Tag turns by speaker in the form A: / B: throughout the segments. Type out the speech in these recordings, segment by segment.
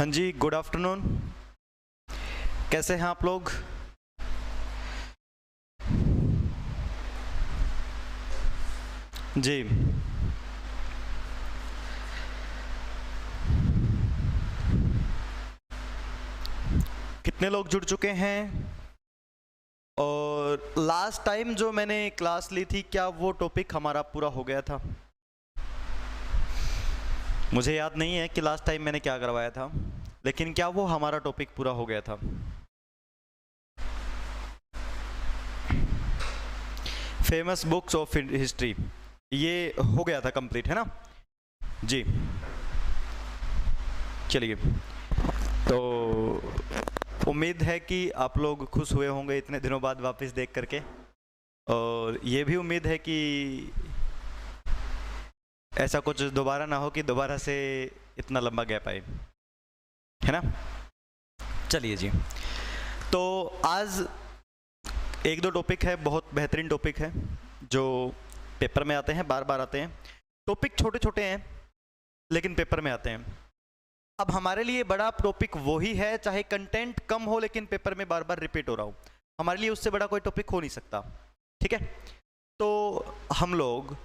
A: हाँ जी, good afternoon. कैसे हैं आप लोग? जी, कितने लोग जुड़ चुके हैं? और लास्ट टाइम जो मैंने क्लास ली थी, क्या वो टॉपिक हमारा पूरा हो गया था? मुझे याद नहीं है कि लास्ट टाइम मैंने क्या करवाया था, लेकिन क्या वो हमारा टॉपिक पूरा हो गया था? फेमस बुक्स ऑफ हिस्ट्री, ये हो गया था कंप्लीट, है ना जी? चलिए, तो उम्मीद है कि आप लोग खुश हुए होंगे इतने दिनों बाद वापस देख करके, और ये भी उम्मीद है कि ऐसा कुछ दोबारा ना हो कि दोबारा से इतना लंबा गैप आए, है ना? चलिए जी, तो आज एक दो टॉपिक है, बहुत बेहतरीन टॉपिक है जो पेपर में आते हैं, बार बार आते हैं। टॉपिक छोटे छोटे हैं लेकिन पेपर में आते हैं। अब हमारे लिए बड़ा टॉपिक वही है, चाहे कंटेंट कम हो लेकिन पेपर में बार बार रिपीट हो रहा हो, हमारे लिए उससे बड़ा कोई टॉपिक हो नहीं सकता, ठीक है? तो हम लोग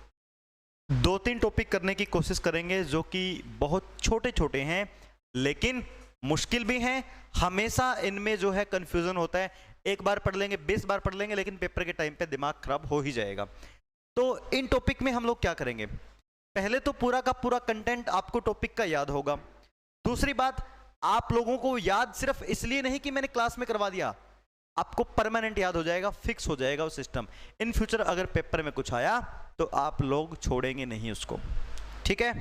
A: दो तीन टॉपिक करने की कोशिश करेंगे जो कि बहुत छोटे छोटे हैं लेकिन मुश्किल भी हैं। हमेशा इनमें जो है कंफ्यूजन होता है, एक बार पढ़ लेंगे 20 बार पढ़ लेंगे लेकिन पेपर के टाइम पे दिमाग खराब हो ही जाएगा। तो इन टॉपिक में हम लोग क्या करेंगे, पहले तो पूरा का पूरा कंटेंट आपको टॉपिक का याद होगा। दूसरी बात, आप लोगों को याद सिर्फ इसलिए नहीं कि मैंने क्लास में करवा दिया, आपको परमानेंट याद हो जाएगा, फिक्स हो जाएगा वो सिस्टम। इन फ्यूचर अगर पेपर में कुछ आया तो आप लोग छोड़ेंगे नहीं उसको, ठीक है?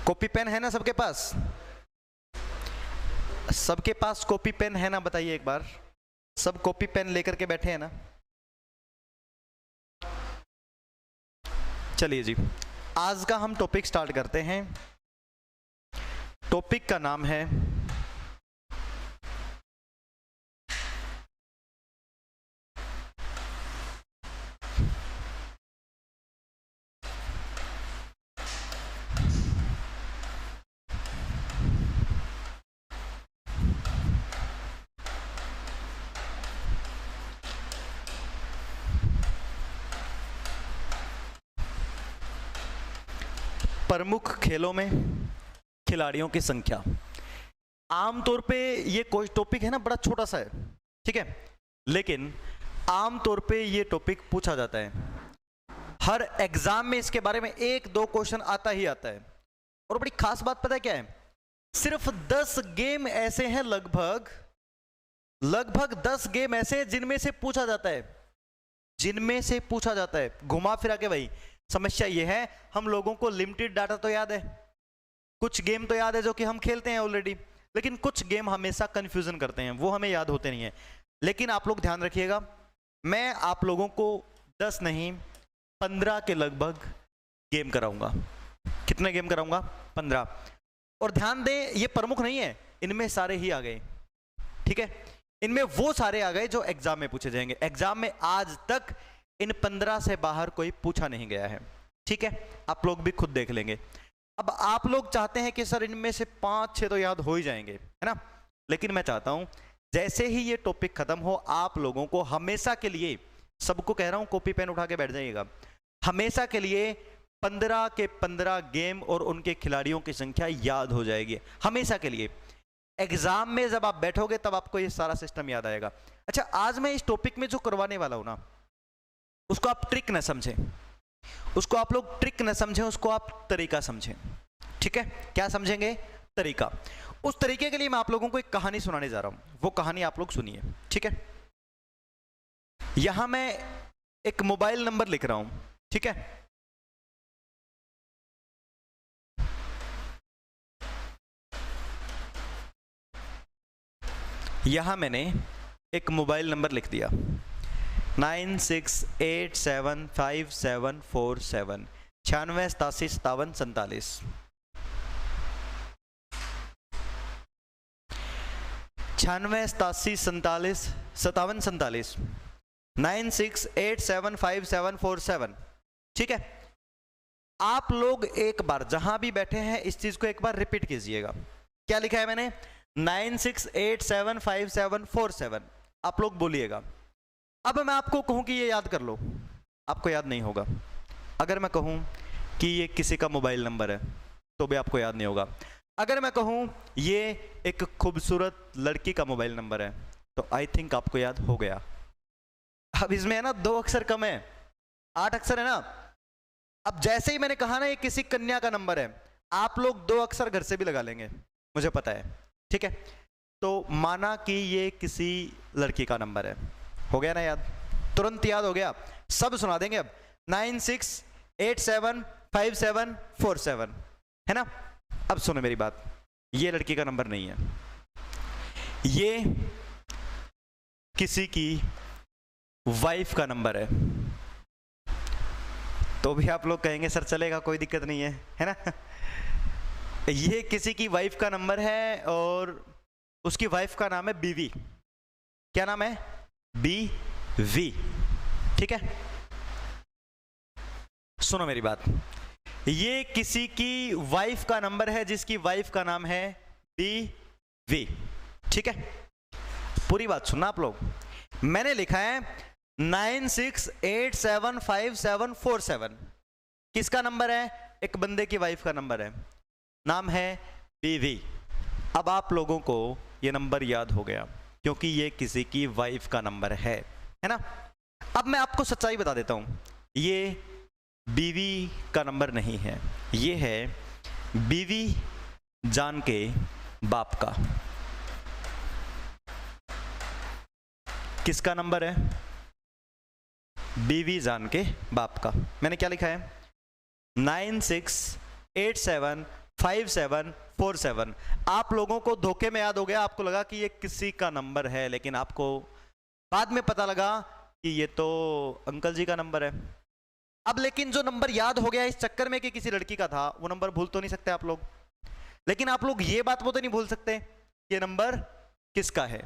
A: कॉपी पेन है ना सबके पास? सबके पास कॉपी पेन है ना? बताइए एक बार, सब कॉपी पेन लेकर के बैठे हैं ना? चलिए जी, आज का हम टॉपिक स्टार्ट करते हैं। टॉपिक का नाम है प्रमुख खेलों में खिलाड़ियों की संख्या। आमतौर पे ये कोई टॉपिक है ना, बड़ा छोटा सा है, ठीक है, लेकिन आमतौर पे ये टॉपिक पूछा जाता है। हर एग्जाम में इसके बारे में एक दो क्वेश्चन आता ही आता है। और बड़ी खास बात पता है क्या है, सिर्फ 10 गेम ऐसे हैं, लगभग 10 गेम ऐसे हैं जिनमें से पूछा जाता है, जिनमें से पूछा जाता है, घुमा फिरा के। वही समस्या ये है, हम लोगों को लिमिटेड डाटा तो याद है, कुछ गेम तो याद है जो कि हम खेलते हैं ऑलरेडी, लेकिन कुछ गेम हमेशा कंफ्यूजन करते हैं, वो हमें याद होते नहीं है। लेकिन आप लोग ध्यान रखिएगा, मैं आप लोगों को 10 नहीं 15 के लगभग गेम कराऊंगा। कितने गेम कराऊंगा? 15। और ध्यान दें, ये प्रमुख नहीं है, इनमें सारे ही आ गए, ठीक है? इनमें वो सारे आ गए जो एग्जाम में पूछे जाएंगे। एग्जाम में आज तक इन 15 से बाहर कोई पूछा नहीं गया है, ठीक है? आप लोग भी खुद देख लेंगे। अब आप लोग चाहते हैं कि सर इनमें से 5-6 तो याद हो ही जाएंगे, है ना? लेकिन मैं चाहता हूं जैसे ही ये टॉपिक खत्म हो, आप लोगों को हमेशा के लिए, सबको कह रहा हूं कॉपी पेन उठा के बैठ जाइएगा, हमेशा के लिए 15 के 15 गेम और उनके खिलाड़ियों की संख्या याद हो जाएगी, हमेशा के लिए। एग्जाम में जब आप बैठोगे तब आपको ये सारा सिस्टम याद आएगा। अच्छा, आज मैं इस टॉपिक में जो करवाने वाला हूं ना, उसको आप ट्रिक न समझें, उसको आप लोग ट्रिक न समझें, उसको आप तरीका समझें, ठीक है? क्या समझेंगे? तरीका। उस तरीके के लिए मैं आप लोगों को एक कहानी सुनाने जा रहा हूं, वो कहानी आप लोग सुनिए, ठीक है? यहां मैं एक मोबाइल नंबर लिख रहा हूं, ठीक है? यहां मैंने एक मोबाइल नंबर लिख दिया, 96875747, 96875747, 96875747, 96875747, ठीक है? आप लोग एक बार जहां भी बैठे हैं इस चीज को एक बार रिपीट कीजिएगा। क्या लिखा है मैंने? 96875747, आप लोग बोलिएगा। अब मैं आपको कहूं कि ये याद कर लो, आपको याद नहीं होगा। अगर मैं कहूं कि ये किसी का मोबाइल नंबर है तो भी आपको याद नहीं होगा। अगर मैं कहूं ये एक खूबसूरत लड़की का मोबाइल नंबर है तो आई थिंक आपको याद हो गया। अब इसमें है ना 2 अक्षर कम है, 8 अक्षर है ना। अब जैसे ही मैंने कहा ना ये किसी कन्या का नंबर है, आप लोग 2 अक्षर घर से भी लगा लेंगे, मुझे पता है, ठीक है। तो माना कि ये किसी लड़की का नंबर है, हो गया ना याद? तुरंत याद हो गया, सब सुना देंगे अब। 96875747 है ना। अब सुनो मेरी बात, ये लड़की का नंबर नहीं है, ये किसी की वाइफ का नंबर है। तो भी आप लोग कहेंगे सर चलेगा, कोई दिक्कत नहीं है ना। ये किसी की वाइफ का नंबर है और उसकी वाइफ का नाम है बीवी। क्या नाम है? बीवी, ठीक है। सुनो मेरी बात, ये किसी की वाइफ का नंबर है जिसकी वाइफ का नाम है बीवी, ठीक है। पूरी बात सुनना आप लोग। मैंने लिखा है 96875747, किसका नंबर है? एक बंदे की वाइफ का नंबर है, नाम है बीवी। अब आप लोगों को ये नंबर याद हो गया क्योंकि ये किसी की वाइफ का नंबर है ना। अब मैं आपको सच्चाई बता देता हूं, ये बीवी का नंबर नहीं है, ये है बीवी जान के बाप का। किसका नंबर है? बीवी जान के बाप का। मैंने क्या लिखा है? 96875747। आप लोगों को धोखे में याद हो गया, आपको लगा कि ये किसी का नंबर है, लेकिन आपको बाद में पता लगा कि ये तो अंकल जी का नंबर है। अब लेकिन जो नंबर याद हो गया इस चक्कर में कि किसी लड़की का था, वो नंबर भूल तो नहीं सकते आप लोग। लेकिन आप लोग ये बात वो तो नहीं भूल सकते ये नंबर किसका है?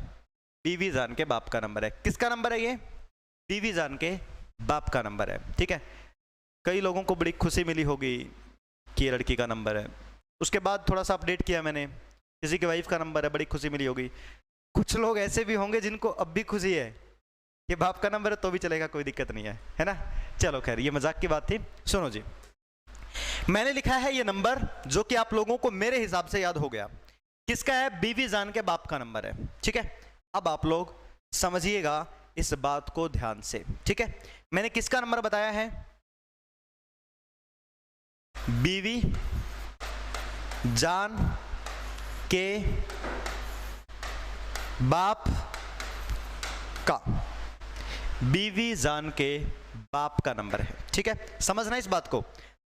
A: बीवी जान के बाप का नंबर है। किसका नंबर है ये? बीवी जान के बाप का नंबर है, ठीक है। कई लोगों को बड़ी खुशी मिली होगी कि ये लड़की का नंबर है। उसके बाद थोड़ा सा अपडेट किया मैंने, किसी की वाइफ का नंबर है, बड़ी खुशी मिली होगी। कुछ लोग ऐसे भी होंगे जिनको अब भी खुशी है कि बाप का नंबर है तो भी चलेगा, कोई दिक्कत नहीं है ना। चलो खैर, ये मजाक की बात थी। सुनो जी, मैंने लिखा है ये नंबर जो कि आप लोगों को मेरे हिसाब से याद हो गया, किसका है? बीवी जान के बाप का नंबर है, ठीक है। अब आप लोग समझिएगा इस बात को ध्यान से, ठीक है। मैंने किसका नंबर बताया है? बीवी जान के बाप का, बीवी जान के बाप का नंबर है, ठीक है। समझना इस बात को,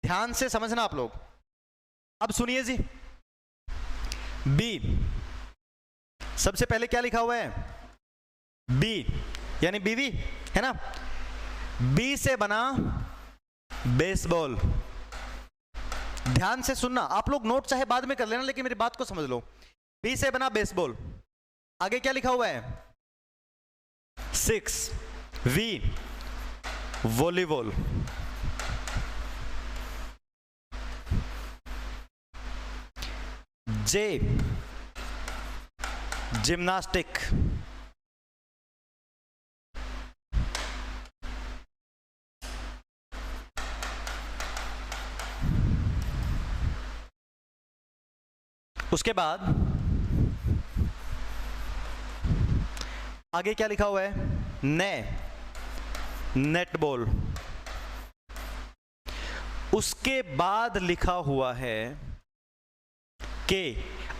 A: ध्यान से समझना आप लोग। अब सुनिए जी, बी सबसे पहले क्या लिखा हुआ है? बी यानी बीवी, है ना। बी से बना बेसबॉल। ध्यान से सुनना, आप लोग नोट चाहे बाद में कर लेना, लेकिन मेरी बात को समझ लो। बी से बना बेसबॉल, आगे क्या लिखा हुआ है? 6 वी वॉलीबॉल। J gymnastic. उसके बाद आगे क्या लिखा हुआ है? नेटबॉल। उसके बाद लिखा हुआ है के।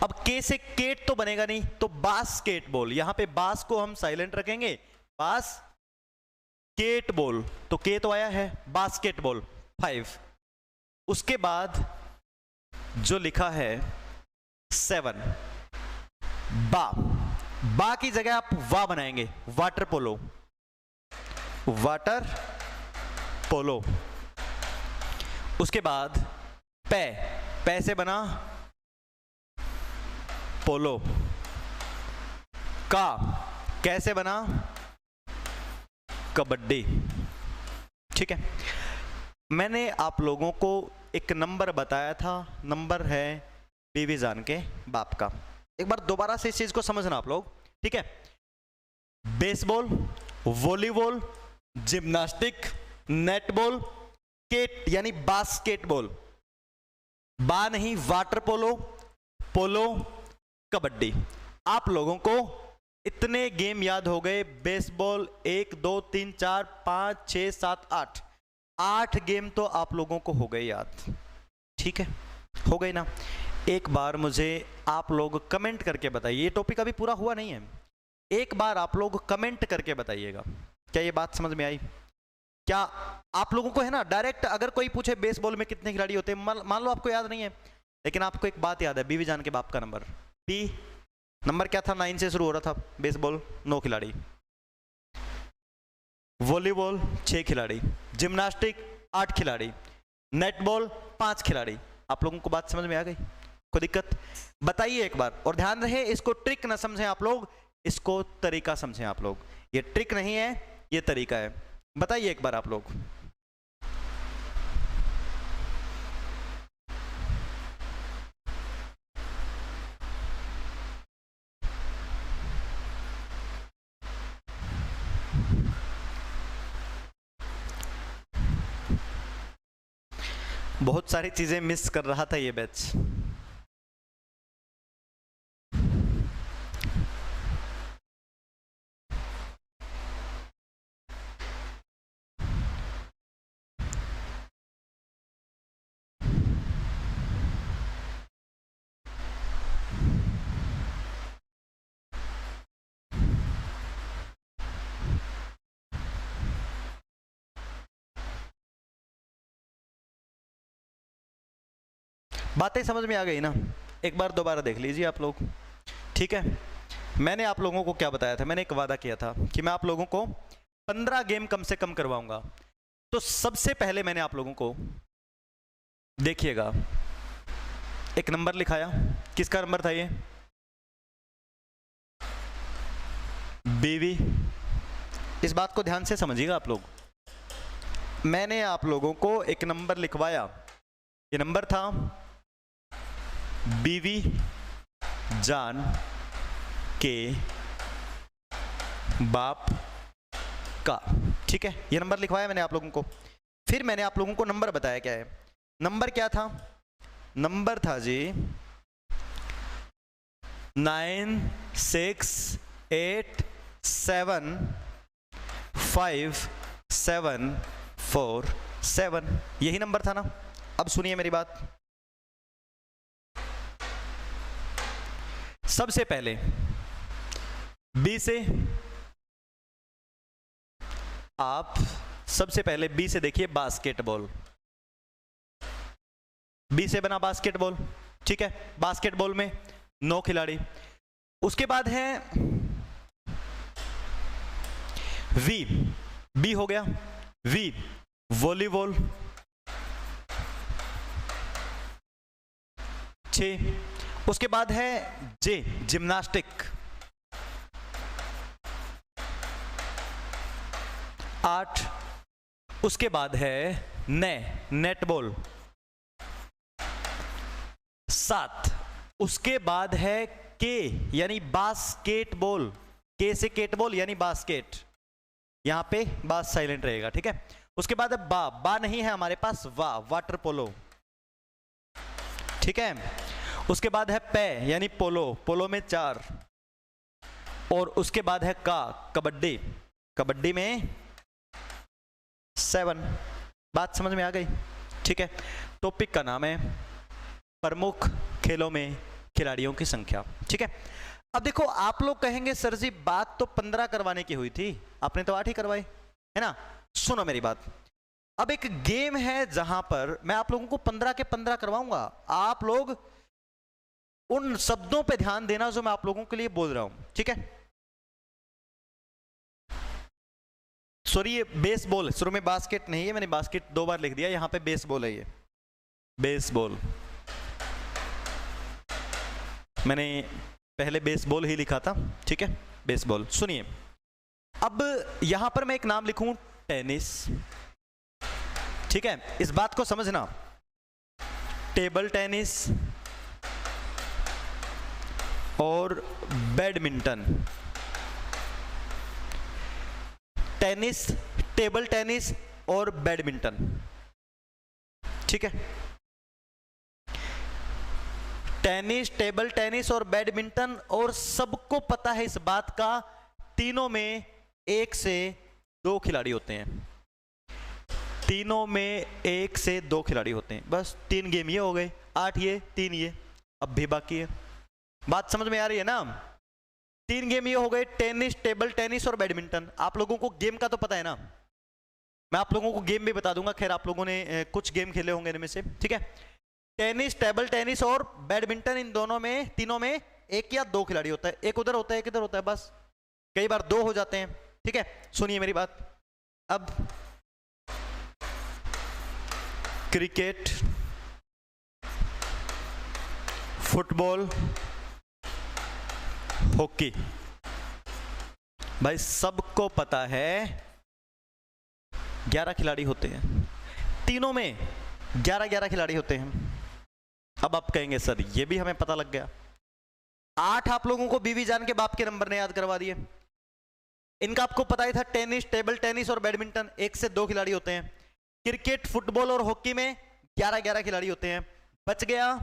A: अब के से केट तो बनेगा नहीं, तो बास्केटबॉल। यहां पे बास को हम साइलेंट रखेंगे, बास्केटबॉल, तो के तो आया है, बास्केटबॉल 5। उसके बाद जो लिखा है 7, बा की जगह आप वा बनाएंगे, वाटर पोलो। Water polo. उसके बाद पै से बना पोलो। का कैसे बना? कबड्डी, ठीक है। मैंने आप लोगों को एक नंबर बताया था, नंबर है बीवी जान के बाप का। एक बार दोबारा से इस चीज को समझना आप लोग, ठीक है। बेसबॉल, वॉलीबॉल, जिम्नास्टिक, नेटबॉल, केट यानी बास्केटबॉल, बा नहीं वाटर पोलो, पोलो, कबड्डी। आप लोगों को इतने गेम याद हो गए। बेसबॉल 1 2 3 4 5 6 7 8, 8 गेम तो आप लोगों को हो गए याद, ठीक है, हो गए ना। एक बार मुझे आप लोग कमेंट करके बताइए, ये टॉपिक अभी पूरा हुआ नहीं है, एक बार आप लोग कमेंट करके बताइएगा, क्या ये बात समझ में आई? क्या आप लोगों को है ना डायरेक्ट अगर कोई पूछे बेसबॉल में कितने खिलाड़ी होते हैं, मान लो आपको याद नहीं है, लेकिन आपको एक बात याद है, बीवी जान के बाप का नंबर, पी नंबर क्या था, 9 से शुरू हो रहा था। बेसबॉल 9 खिलाड़ी, वॉलीबॉल 6 खिलाड़ी, जिम्नास्टिक 8 खिलाड़ी, नेटबॉल 5 खिलाड़ी। आप लोगों को बात समझ में आ गई? कोई दिक्कत? बताइए एक बार, और ध्यान रहे इसको ट्रिक ना समझें आप लोग, इसको तरीका समझें आप लोग। ये ट्रिक नहीं है, ये तरीका है। बताइए एक बार आप लोग। बहुत सारी चीजें मिस कर रहा था ये बैच। बातें समझ में आ गई ना? एक बार दोबारा देख लीजिए आप लोग, ठीक है। मैंने आप लोगों को क्या बताया था? मैंने एक वादा किया था कि मैं आप लोगों को 15 गेम कम से कम करवाऊंगा। तो सबसे पहले मैंने आप लोगों को, देखिएगा, एक नंबर लिखाया। किसका नंबर था ये? बीवी। इस बात को ध्यान से समझिएगा आप लोग। मैंने आप लोगों को एक नंबर लिखवाया, ये नंबर था बीवी जान के बाप का, ठीक है। ये नंबर लिखवाया मैंने आप लोगों को। फिर मैंने आप लोगों को नंबर बताया क्या है। नंबर क्या था? नंबर था जी 9 6 8 7 5 7 4 7, यही नंबर था ना? अब सुनिए मेरी बात। सबसे पहले बी से आप, सबसे पहले बी से देखिए बास्केटबॉल। बी से बना बास्केटबॉल, ठीक है। बास्केटबॉल में 9 खिलाड़ी। उसके बाद है वी, बी हो गया वी, वॉलीबॉल 6। उसके बाद है जे, जिम्नास्टिक 8। उसके बाद है नेटबॉल 7। उसके बाद है के यानी बास्केटबॉल, के से केटबॉल यानी बास्केट, यहां पे बास साइलेंट रहेगा, ठीक है। उसके बाद है बा नहीं है हमारे पास, वाटर पोलो, ठीक है। उसके बाद है पे यानी पोलो में 4। और उसके बाद है कबड्डी, कबड्डी में 7। बात समझ में आ गई? ठीक है। टॉपिक का नाम है प्रमुख खेलों में खिलाड़ियों की संख्या, ठीक है। अब देखो आप लोग कहेंगे सर जी बात तो 15 करवाने की हुई थी, आपने तो 8 ही करवाई है ना। सुनो मेरी बात, अब एक गेम है जहां पर मैं आप लोगों को 15 के 15 करवाऊंगा। आप लोग उन शब्दों पे ध्यान देना जो मैं आप लोगों के लिए बोल रहा हूं, ठीक है। सॉरी ये बेसबॉल, शुरू में बास्केट नहीं है, मैंने बास्केट 2 बार लिख दिया, यहां पे बेसबॉल है, ये बेसबॉल। मैंने पहले बेसबॉल ही लिखा था, ठीक है, बेसबॉल। सुनिए, अब यहां पर मैं एक नाम लिखूं टेनिस, ठीक है। इस बात को समझना, टेबल टेनिस और बैडमिंटन। टेनिस, टेबल टेनिस और बैडमिंटन, ठीक है। टेनिस, टेबल टेनिस और बैडमिंटन, और सबको पता है इस बात का, तीनों में 1 से 2 खिलाड़ी होते हैं। तीनों में 1 से 2 खिलाड़ी होते हैं। बस 3 गेम ये हो गए, 8 ये, 3 ये, अब भी बाकी है। बात समझ में आ रही है ना? 3 गेम ये हो गए, टेनिस, टेबल टेनिस और बैडमिंटन। आप लोगों को गेम का तो पता है ना, मैं आप लोगों को गेम भी बता दूंगा। खैर आप लोगों ने कुछ गेम खेले होंगे इनमें से, ठीक है। टेनिस, टेबल टेनिस और बैडमिंटन, इन दोनों में, तीनों में 1 या 2 खिलाड़ी होता है। एक उधर होता है, एक इधर होता है, बस। कई बार 2 हो जाते हैं, ठीक है। सुनिए मेरी बात। अब क्रिकेट, फुटबॉल, हॉकी, भाई सबको पता है 11 खिलाड़ी होते हैं। तीनों में 11-11 खिलाड़ी होते हैं। अब आप कहेंगे सर ये भी हमें पता लग गया। 8 आप लोगों को बीवी जान के बाप के नंबर ने याद करवा दिए। इनका आपको पता ही था, टेनिस, टेबल टेनिस और बैडमिंटन 1 से 2 खिलाड़ी होते हैं। क्रिकेट, फुटबॉल और हॉकी में 11-11 खिलाड़ी होते हैं। बच गया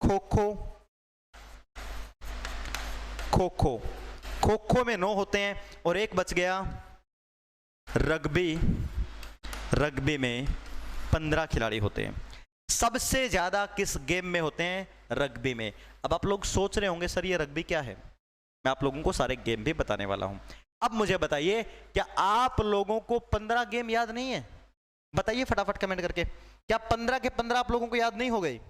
A: खो खो। खो खो, खो खो में 9 होते हैं, और एक बच गया रग्बी। रग्बी में 15 खिलाड़ी होते हैं। सबसे ज्यादा किस गेम में होते हैं? रग्बी में। अब आप लोग सोच रहे होंगे सर ये रग्बी क्या है? मैं आप लोगों को सारे गेम भी बताने वाला हूं। अब मुझे बताइए, क्या आप लोगों को 15 गेम याद नहीं है? बताइए फटाफट कमेंट करके, क्या 15 के 15 आप लोगों को याद नहीं हो गए?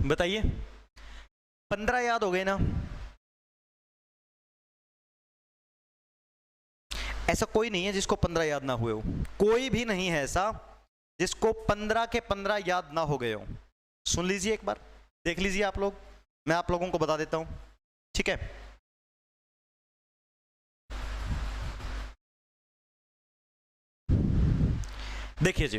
A: बताइए, 15 याद हो गए ना? ऐसा कोई नहीं है जिसको 15 याद ना हुए हो। कोई भी नहीं है ऐसा जिसको 15 के 15 याद ना हो गए हो। सुन लीजिए एक बार, देख लीजिए आप लोग, मैं आप लोगों को बता देता हूं, ठीक है। देखिए जी,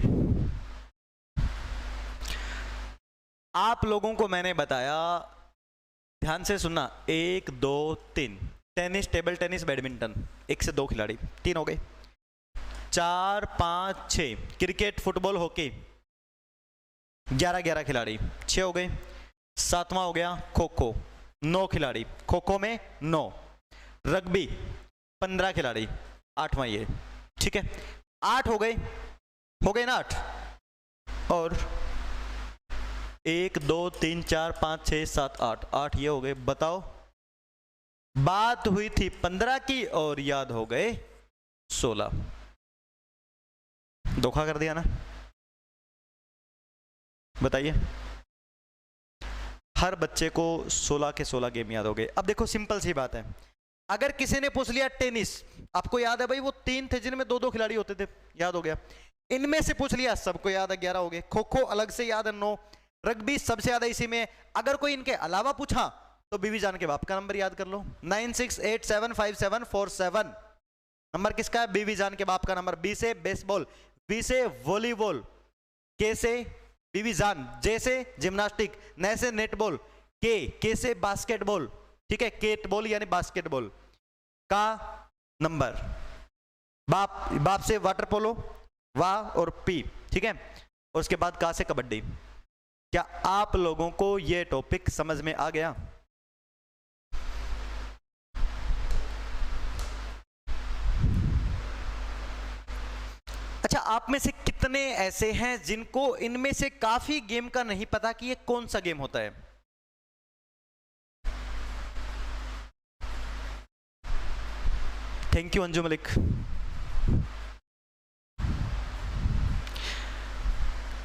A: आप लोगों को मैंने बताया, ध्यान से सुनना, 1 2 3 टेनिस, टेबल टेनिस, बैडमिंटन 1 से 2 खिलाड़ी, 3 हो गए। 4 5 6 क्रिकेट, फुटबॉल, हॉकी 11-11 खिलाड़ी, 6 हो गए। 7वां हो गया खो खो, 9 खिलाड़ी, खो खो में 9। रग्बी 15 खिलाड़ी, 8वां ये, ठीक है। 8 हो गए ना 8। और 1 2 3 4 5 6 7 8, 8 ये हो गए। बताओ, बात हुई थी 15 की और याद हो गए 16। धोखा कर दिया ना? बताइए, हर बच्चे को 16 के 16 गेम याद हो गए। अब देखो सिंपल सी बात है, अगर किसी ने पूछ लिया टेनिस, आपको याद है भाई वो 3 थे जिनमें 2-2 खिलाड़ी होते थे, याद हो गया। इनमें से पूछ लिया, सबको याद है, 11 हो गए। खो खो अलग से याद है 9। रग्बी सबसे ज्यादा इसी में। अगर कोई इनके अलावा पूछा तो बीवी जान के बाप का नंबर याद कर लो, 96875747। नंबर किसका है? बीवी जान के बाप का नंबर। बी से बेसबॉल, बी से वॉलीबॉल, के से बीवी जान, जे से जिम्नास्टिक, न से नेटबॉल, के से बास्केटबॉल, ठीक है, केटबॉल यानी बास्केटबॉल का नंबर। बाप से वाटर पोलो, वाह और पी, ठीक है। और उसके बाद का से कबड्डी। क्या आप लोगों को यह टॉपिक समझ में आ गया? अच्छा, आप में से कितने ऐसे हैं जिनको इनमें से काफी गेम का नहीं पता कि ये कौन सा गेम होता है? Thank you Anju Malik.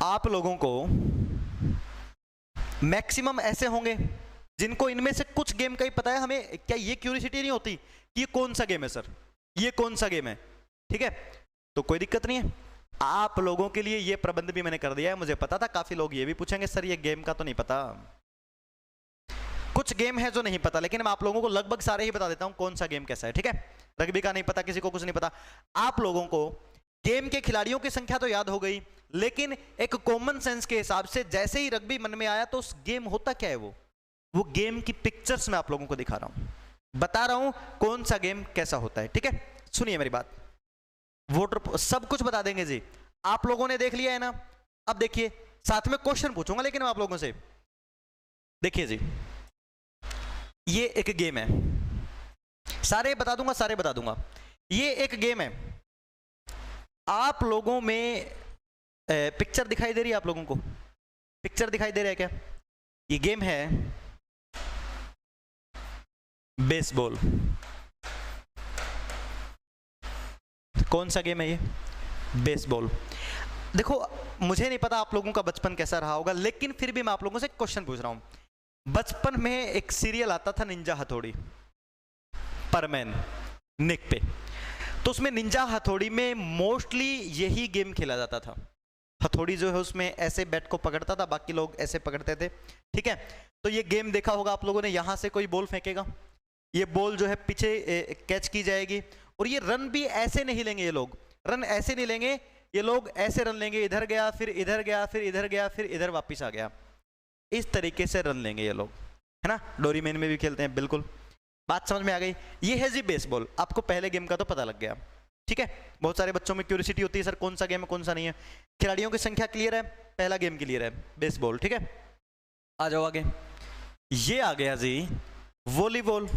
A: आप लोगों को मैक्सिमम ऐसे होंगे जिनको इनमें से कुछ गेम का ही पता है। हमें क्या ये क्यूरियोसिटी नहीं होती कि ये कौन सा गेम है सर, ये कौन सा गेम है, ठीक है। तो कोई दिक्कत नहीं है। आप लोगों के लिए ये प्रबंध भी मैंने कर दिया है। मुझे पता था काफी लोग ये भी पूछेंगे सर ये गेम का तो नहीं पता। कुछ गेम है जो नहीं पता, लेकिन मैं आप लोगों को लगभग सारे ही बता देता हूं कौन सा गेम कैसा है, ठीक है। रग्बी का नहीं पता, किसी को कुछ नहीं पता। आप लोगों को गेम के खिलाड़ियों की संख्या तो याद हो गई, लेकिन एक कॉमन सेंस के हिसाब से जैसे ही रग्बी मन में आया तो उस गेम होता क्या है, वो गेम की पिक्चर्स मैं आप लोगों को दिखा रहा हूं, बता रहा हूं कौन सा गेम कैसा होता है, ठीक है। सुनिए मेरी बात, वोटर सब कुछ बता देंगे जी। आप लोगों ने देख लिया है ना। अब देखिए, साथ में क्वेश्चन पूछूंगा लेकिन मैं आप लोगों से। देखिए जी, ये एक गेम है, सारे बता दूंगा, सारे बता दूंगा। ये एक गेम है। आप लोगों में पिक्चर दिखाई दे रही है? आप लोगों को पिक्चर दिखाई दे रहा है क्या? ये गेम है बेसबॉल। कौन सा गेम है ये? बेसबॉल। देखो, मुझे नहीं पता आप लोगों का बचपन कैसा रहा होगा, लेकिन फिर भी मैं आप लोगों से क्वेश्चन पूछ रहा हूं। बचपन में एक सीरियल आता था निंजा हथौड़ी, परमैन निक पे, तो उसमें निंजा हथौड़ी में मोस्टली यही गेम खेला जाता था। हथौड़ी जो है उसमें ऐसे बैट को पकड़ता था, बाकी लोग ऐसे पकड़ते थे, ठीक है। तो ये गेम देखा होगा आप लोगों ने। यहां से कोई बॉल फेंकेगा, ये बॉल जो है पीछे कैच की जाएगी, और ये रन भी ऐसे नहीं लेंगे ये लोग, रन ऐसे नहीं लेंगे ये लोग, ऐसे रन लेंगे, इधर गया फिर इधर गया फिर इधर गया फिर इधर वापिस आ गया, इस तरीके से रन लेंगे ये लोग, है ना। डोरीमैन में भी खेलते हैं, बिल्कुल। बात समझ में आ गई? ये है जी बेसबॉल। आपको पहले गेम का तो पता लग गया, ठीक है। बहुत सारे बच्चों में क्यूरियोसिटी होती है, सर कौन सा गेम है कौन सा नहीं है। खिलाड़ियों की संख्या क्लियर है, पहला गेम क्लियर है, बेसबॉल, ठीक है। आ जाओ आगे। ये आ गया जी वॉलीबॉल।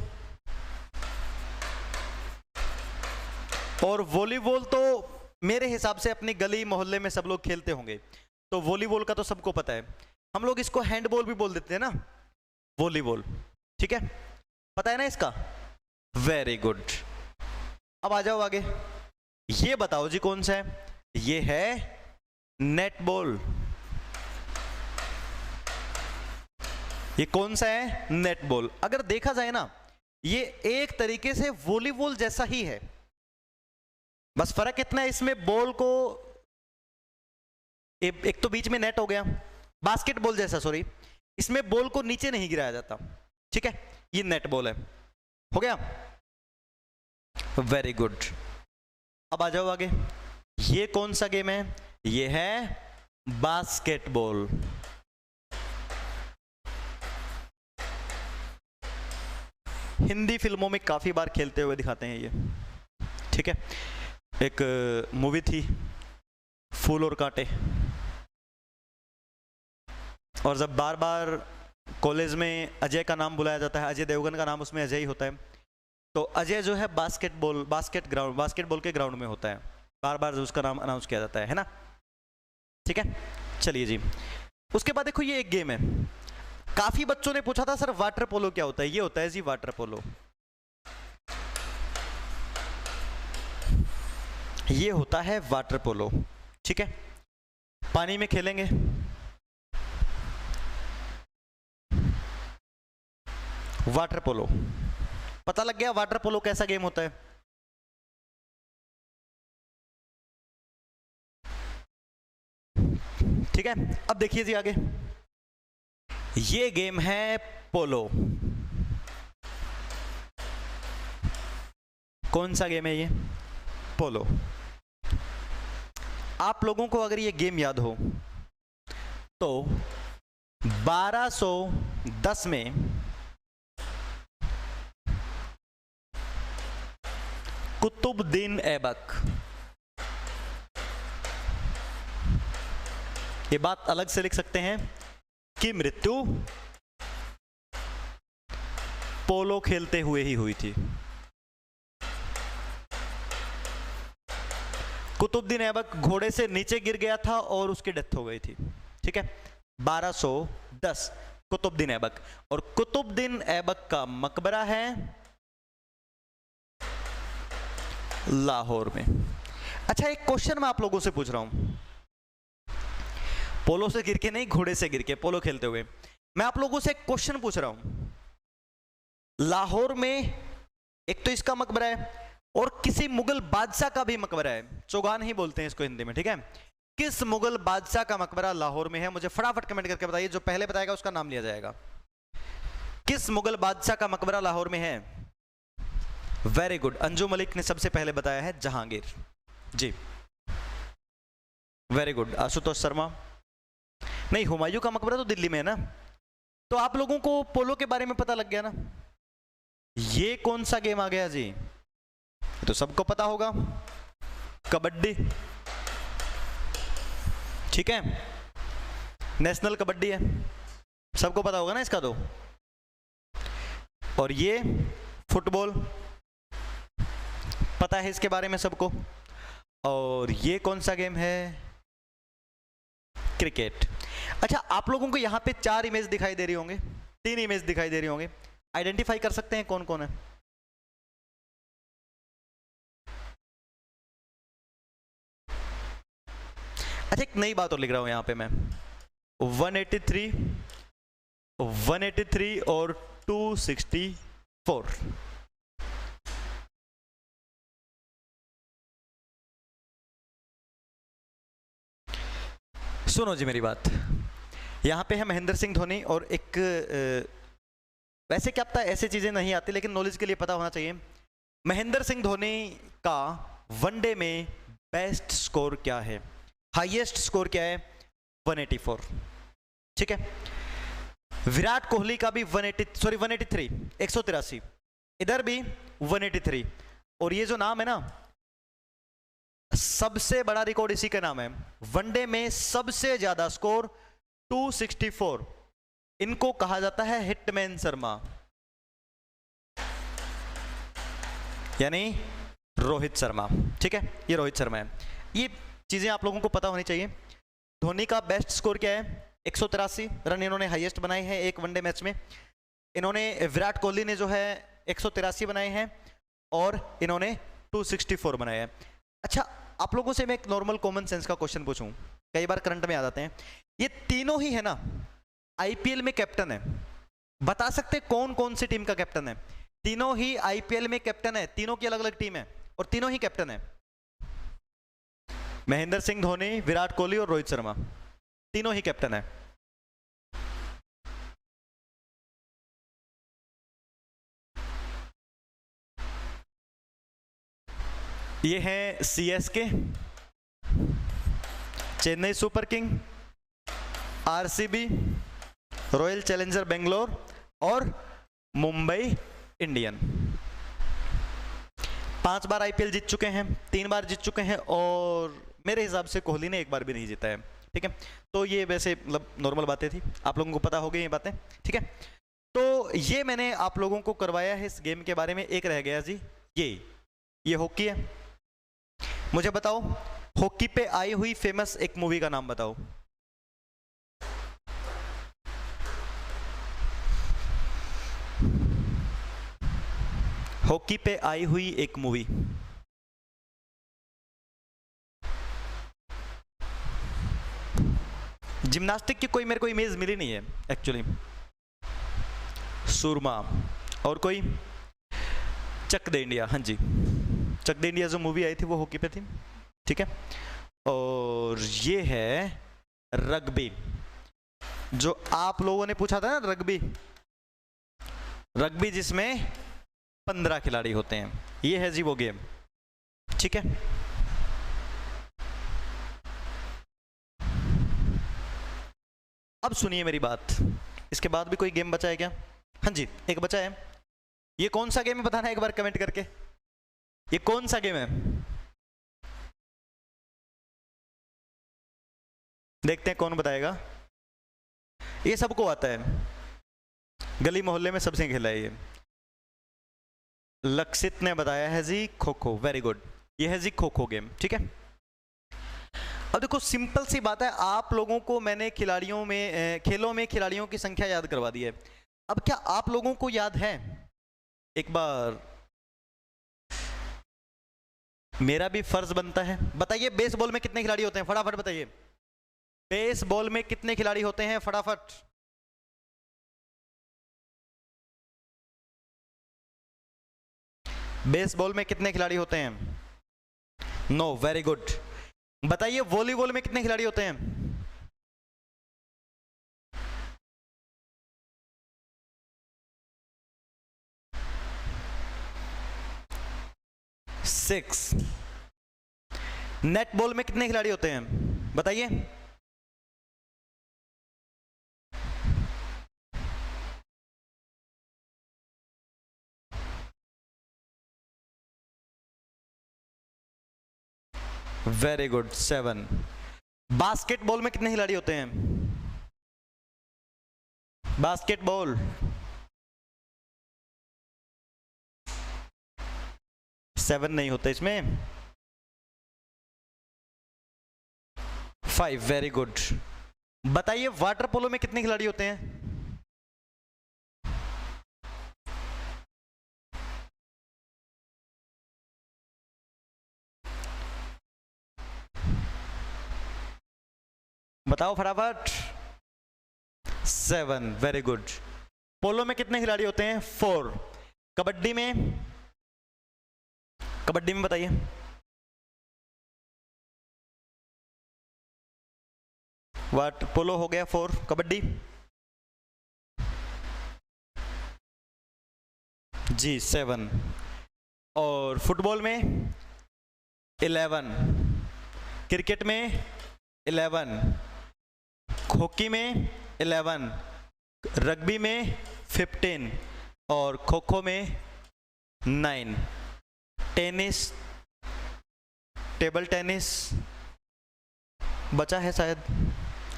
A: और वॉलीबॉल तो मेरे हिसाब से अपनी गली मोहल्ले में सब लोग खेलते होंगे, तो वॉलीबॉल का तो सबको पता है। हम लोग इसको हैंडबॉल भी बोल देते हैं ना, वॉलीबॉल, ठीक है, पता है ना इसका। Very good. अब आ जाओ आगे। ये बताओ जी कौन सा है? ये है नेटबॉल। ये कौन सा है? नेटबॉल। अगर देखा जाए ना, ये एक तरीके से वॉलीबॉल जैसा ही है, बस फर्क इतना है इसमें बॉल को एक तो बीच में नेट हो गया, बास्केटबॉल जैसा, सॉरी, इसमें बॉल को नीचे नहीं गिराया जाता, ठीक है। ये नेट बॉल है, हो गया, वेरी गुड। अब आ जाओ आगे। ये कौन सा गेम है? ये है बास्केटबॉल। हिंदी फिल्मों में काफी बार खेलते हुए दिखाते हैं ये, ठीक है। एक मूवी थी फूल और कांटे, और जब बार बार कॉलेज में अजय का नाम बुलाया जाता है, अजय देवगन का नाम उसमें अजय ही होता है, तो अजय जो है बास्केटबॉल के ग्राउंड में होता है, बार बार उसका नाम अनाउंस किया जाता है ना, ठीक है। चलिए जी, उसके बाद देखो ये एक गेम है। काफी बच्चों ने पूछा था सर वाटर पोलो क्या होता है? ये होता है जी वाटर पोलो। ये होता है वाटर पोलो, ठीक है। पानी में खेलेंगे, वाटर पोलो। पता लग गया वाटर पोलो कैसा गेम होता है? ठीक है। अब देखिए जी आगे। ये गेम है पोलो। कौन सा गेम है ये? पोलो। आप लोगों को अगर ये गेम याद हो तो 1210 में कुतुबुद्दीन ऐबक, ये बात अलग से लिख सकते हैं कि मृत्यु पोलो खेलते हुए ही हुई थी। कुतुबुद्दीन ऐबक घोड़े से नीचे गिर गया था और उसकी डेथ हो गई थी, ठीक है। 1210 कुतुबुद्दीन ऐबक। और कुतुबुद्दीन ऐबक का मकबरा है लाहौर में। अच्छा, एक क्वेश्चन मैं आप लोगों से पूछ रहा हूं, पोलो से गिर के नहीं, घोड़े से गिर के, पोलो खेलते हुए। मैं आप लोगों से एक क्वेश्चन पूछ रहा हूं। लाहौर में एक तो इसका मकबरा है, और किसी मुगल बादशाह का भी मकबरा है, चौगान ही बोलते हैं इसको हिंदी में, ठीक है। किस मुगल बादशाह का मकबरा लाहौर में है? मुझे फटाफट कमेंट करके बताइए, जो पहले बताएगा उसका नाम लिया जाएगा। किस मुगल बादशाह का मकबरा लाहौर में है? वेरी गुड, अंजू मलिक ने सबसे पहले बताया है जहांगीर जी, वेरी गुड। आशुतोष शर्मा, नहीं हुमायूं का मकबरा तो दिल्ली में है ना। तो आप लोगों को पोलो के बारे में पता लग गया ना। ये कौन सा गेम आ गया जी? तो सबको पता होगा, कबड्डी, ठीक है, नेशनल कबड्डी है, सबको पता होगा ना इसका तो। और ये फुटबॉल पता है इसके बारे में सबको। और ये कौन सा गेम है? क्रिकेट। अच्छा, आप लोगों को यहां पे 4 इमेज दिखाई दे रही होंगे, 3 इमेज दिखाई दे रही होंगे, आइडेंटिफाई कर सकते हैं कौन कौन है? अच्छा, एक नई बात और लिख रहा हूं यहां पे मैं, 183 और 264। सुनो जी मेरी बात, यहां पे है महेंद्र सिंह धोनी और एक वैसे क्या पता ऐसी चीजें नहीं आती, लेकिन नॉलेज के लिए पता होना चाहिए। महेंद्र सिंह धोनी का वनडे में बेस्ट स्कोर क्या है, हाईएस्ट स्कोर क्या है? 184, ठीक है। विराट कोहली का भी 183, 183, इधर भी 183। और ये जो नाम है ना, सबसे बड़ा रिकॉर्ड इसी का नाम है, वनडे में सबसे ज्यादा स्कोर 264। इनको कहा जाता है हिटमैन शर्मा, यानी रोहित शर्मा, ठीक है। ये रोहित शर्मा है। ये चीजें आप लोगों को पता होनी चाहिए। धोनी का बेस्ट स्कोर क्या है? 183 रन इन्होंने हाईएस्ट बनाए हैं एक वनडे मैच में। इन्होंने, विराट कोहली ने जो है 183 बनाए हैं और इन्होंने 264 बनाए हैं। अच्छा, आप लोगों से मैं एक नॉर्मल कॉमन सेंस का क्वेश्चन पूछूं, कई बार करंट में आ जाते हैं। ये तीनों ही है ना आईपीएल में कैप्टन है, बता सकते कौन कौन सी टीम का कैप्टन है? तीनों ही आईपीएल में कैप्टन है, तीनों की अलग अलग टीम है और तीनों ही कैप्टन है। महेंद्र सिंह धोनी, विराट कोहली और रोहित शर्मा, तीनों ही कैप्टन है। ये है CSK, Chennai super king, RCB, royal challenger Bangalore और मुंबई इंडियन। 5 बार आईपीएल जीत चुके हैं, 3 बार जीत चुके हैं और मेरे हिसाब से कोहली ने 1 बार भी नहीं जीता है, ठीक है। तो ये वैसे मतलब नॉर्मल बातें थी, आप लोगों को पता हो गई ये बातें, ठीक है। तो ये मैंने आप लोगों को करवाया है इस गेम के बारे में। एक रह गया जी, ये हॉकी है। मुझे बताओ, हॉकी पे आई हुई फेमस एक मूवी का नाम बताओ। हॉकी पे आई हुई एक मूवी, जिम्नास्टिक की कोई मेरे को इमेज मिली नहीं है एक्चुअली। सुरमा और कोई, चक दे इंडिया, हाँ जी, चक दे इंडिया जो मूवी आई थी वो हॉकी पे थी, ठीक है। और ये है रग्बी, जो आप लोगों ने पूछा था ना, रग्बी जिसमें 15 खिलाड़ी होते हैं, ये है जी वो गेम, ठीक है। अब सुनिए मेरी बात, इसके बाद भी कोई गेम बचा है क्या? हाँ जी, एक बचा है। ये कौन सा गेम है बताना एक बार कमेंट करके, ये कौन सा गेम है? देखते हैं कौन बताएगा। ये सबको आता है, गली मोहल्ले में सबसे खेला है ये। लक्षित ने बताया है जी खो खो, वेरी गुड, ये है जी खो खो गेम, ठीक है। अब देखो सिंपल सी बात है, आप लोगों को मैंने खेलों में खिलाड़ियों की संख्या याद करवा दी है। अब क्या आप लोगों को याद है, एक बार मेरा भी फर्ज बनता है, बताइए बेसबॉल में कितने खिलाड़ी होते हैं, फटाफट बताइए। बेसबॉल में कितने खिलाड़ी होते हैं, फटाफट। बेसबॉल में कितने खिलाड़ी होते हैं? No, very good. बताइए वॉलीबॉल में कितने खिलाड़ी होते हैं? 6। नेट बॉल में कितने खिलाड़ी होते हैं बताइए? Very good, 7। बास्केटबॉल में कितने खिलाड़ी होते हैं? बास्केटबॉल 7 नहीं होता इसमें, 5। Very good. बताइए वाटर पोलो में कितने खिलाड़ी होते हैं? बताओ फटाफट। 7। Very good. पोलो में कितने खिलाड़ी होते हैं? 4। कबड्डी में, कबड्डी में बताइए। वाटर पोलो हो गया 4, कबड्डी जी 7। और फुटबॉल में 11, क्रिकेट में 11, हॉकी में 11, रग्बी में 15 और खो खो में 9। टेनिस, टेबल टेनिस बचा है शायद,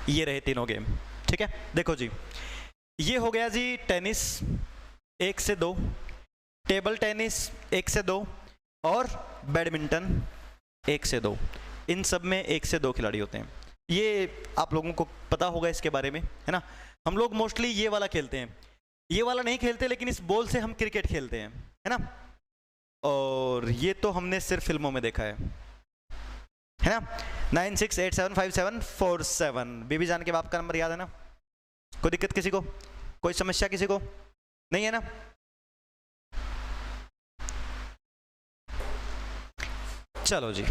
A: ये रहे तीनों गेम। ठीक है, देखो जी, ये हो गया जी टेनिस 1 से 2, टेबल टेनिस 1 से 2 और बैडमिंटन 1 से 2। इन सब में 1 से 2 खिलाड़ी होते हैं। ये आप लोगों को पता होगा इसके बारे में, है ना। हम लोग मोस्टली ये वाला खेलते हैं, ये वाला नहीं खेलते, लेकिन इस बॉल से हम क्रिकेट खेलते हैं, है ना। और ये तो हमने सिर्फ फिल्मों में देखा है ना। 96875747। बीबी जान के बाप का नंबर याद है ना? कोई दिक्कत किसी को, कोई समस्या किसी को नहीं है ना? चलो जी,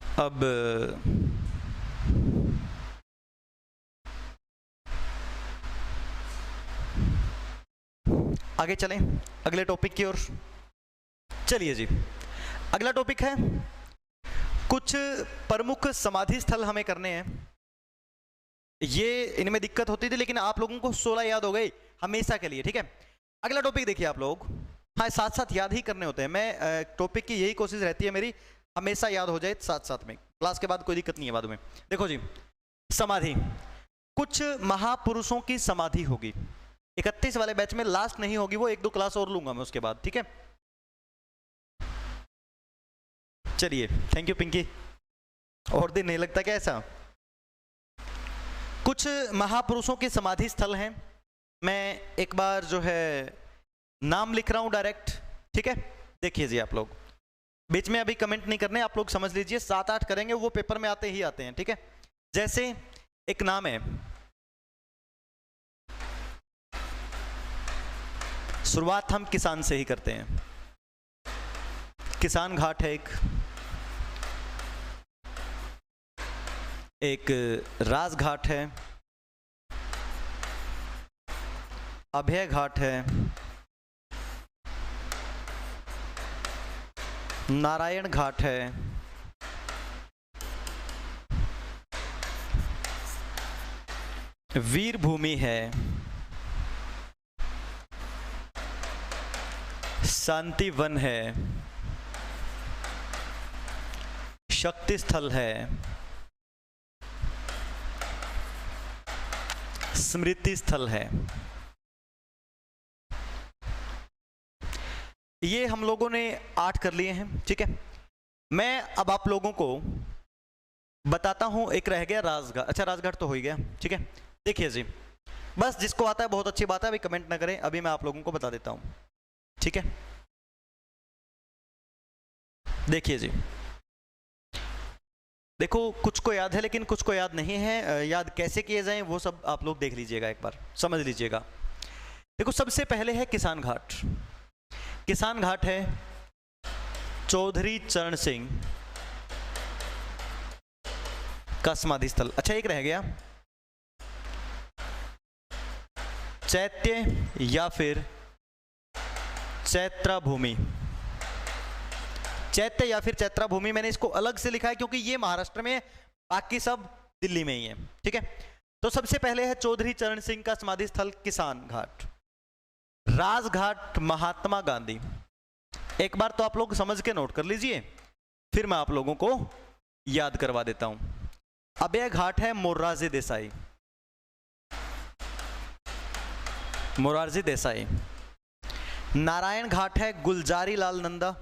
A: अब आगे चलें अगले टॉपिक की ओर। चलिए जी, अगला टॉपिक है कुछ प्रमुख समाधि स्थल हमें करने हैं। ये इनमें दिक्कत होती थी, लेकिन आप लोगों को 16 याद हो गई हमेशा के लिए। ठीक है, अगला टॉपिक देखिए आप लोग। हाँ, साथ साथ याद ही करने होते हैं। मैं टॉपिक की यही कोशिश रहती है मेरी, हमेशा याद हो जाए साथ साथ में। क्लास के बाद कोई दिक्कत नहीं है बाद में। देखो जी, समाधि, कुछ महापुरुषों की समाधि होगी। 31 वाले बैच में लास्ट नहीं होगी वो, 1-2 क्लास और लूंगा मैं उसके बाद। ठीक है, चलिए, थैंक यू पिंकी। और दिन नहीं लगता क्या ऐसा? कुछ महापुरुषों के समाधि स्थल हैं। मैं एक बार जो है नाम लिख रहा हूं डायरेक्ट। ठीक है, देखिए जी, आप लोग बीच में अभी कमेंट नहीं करने, आप लोग समझ लीजिए। 7-8 करेंगे, वो पेपर में आते ही आते हैं। ठीक है, जैसे एक नाम है, शुरुआत हम किसान से ही करते हैं। किसान घाट है एक राजघाट है, अभय घाट है, नारायण घाट है, वीर भूमि है, शांति वन है, शक्ति स्थल है, स्मृति स्थल है। ये हम लोगों ने 8 कर लिए हैं। ठीक है, मैं अब आप लोगों को बताता हूं। एक रह गया राजघाट। अच्छा, राजघाट तो हो ही गया। ठीक है, देखिए जी, बस जिसको आता है बहुत अच्छी बात है, अभी कमेंट ना करें, अभी मैं आप लोगों को बता देता हूं। ठीक है, देखिए जी, देखो कुछ को याद है लेकिन कुछ को याद नहीं है। याद कैसे किए जाएं वो सब आप लोग देख लीजिएगा, एक बार समझ लीजिएगा। देखो सबसे पहले है किसान घाट। किसान घाट है चौधरी चरण सिंह का समाधि स्थल। अच्छा एक रह गया, चैत्य या फिर चैत्रा भूमि। चैत्य या फिर चैत्रा भूमि, मैंने इसको अलग से लिखा है क्योंकि ये महाराष्ट्र में, बाकी सब दिल्ली में ही है, ठीक है। तो सबसे पहले है चौधरी चरण सिंह का समाधि स्थल किसान घाट। राजघाट महात्मा गांधी, एक बार तो आप लोग समझ के नोट कर लीजिए, फिर मैं आप लोगों को याद करवा देता हूं। अब यह घाट है मोरारजी देसाई। मोरारजी देसाई। नारायण घाट है गुलजारी लाल नंदा।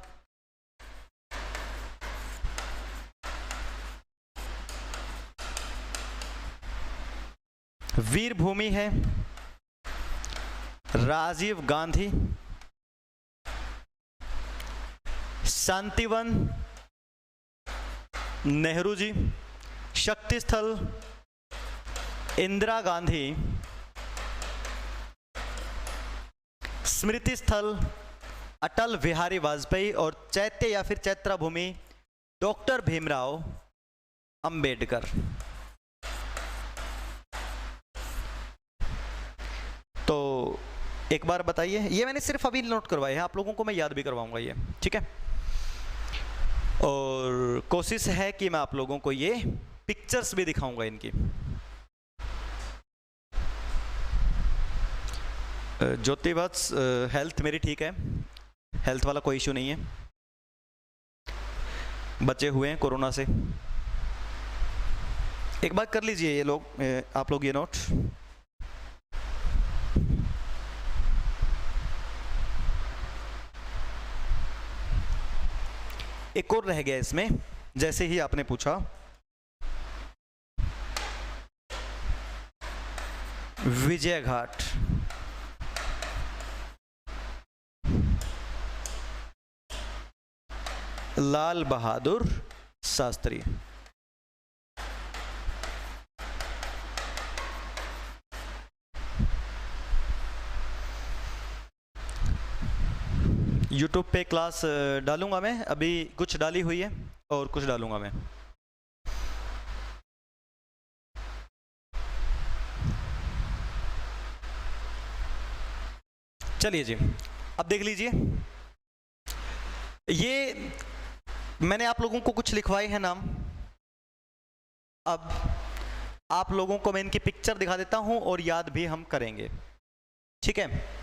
A: वीरभूमि है राजीव गांधी। शांतिवन नेहरू जी। शक्ति स्थल इंदिरा गांधी। स्मृति स्थल अटल बिहारी वाजपेयी। और चैत्य या फिर चैत्रा भूमि डॉक्टर भीमराव अंबेडकर। तो एक बार बताइए, ये मैंने सिर्फ अभी नोट करवाए हैं, आप लोगों को मैं याद भी करवाऊंगा ये, ठीक है। और कोशिश है कि मैं आप लोगों को ये पिक्चर्स भी दिखाऊंगा इनकी। ज्योतिवत्स हेल्थ मेरी ठीक है, हेल्थ वाला कोई इश्यू नहीं है, बचे हुए हैं कोरोना से। एक बार कर लीजिए ये लोग, आप लोग ये नोट। एक और रह गया इसमें, जैसे ही आपने पूछा, विजय घाट। लाल बहादुर शास्त्री। यूट्यूब पे क्लास डालूंगा मैं, अभी कुछ डाली हुई है और कुछ डालूंगा मैं। चलिए जी, अब देख लीजिए, ये मैंने आप लोगों को कुछ लिखवाए हैं नाम। अब आप लोगों को मैं इनकी पिक्चर दिखा देता हूं और याद भी हम करेंगे, ठीक है।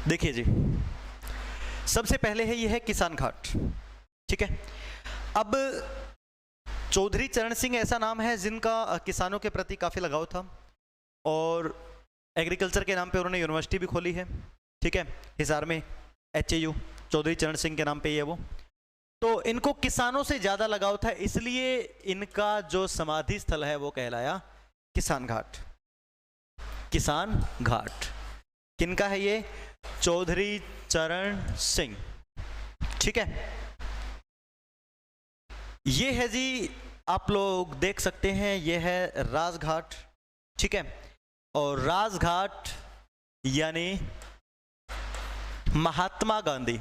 A: देखिए जी, सबसे पहले है ये है किसान घाट, ठीक है। अब चौधरी चरण सिंह ऐसा नाम है जिनका किसानों के प्रति काफ़ी लगाव था और एग्रीकल्चर के नाम पे उन्होंने यूनिवर्सिटी भी खोली है, ठीक है, हिसार में, HAU, चौधरी चरण सिंह के नाम पे ही है वो। तो इनको किसानों से ज़्यादा लगाव था, इसलिए इनका जो समाधि स्थल है वो कहलाया किसान घाट। किसान घाट किनका है ये? चौधरी चरण सिंह, ठीक है। ये है जी, आप लोग देख सकते हैं, ये है राजघाट, ठीक है। और राजघाट यानी महात्मा गांधी,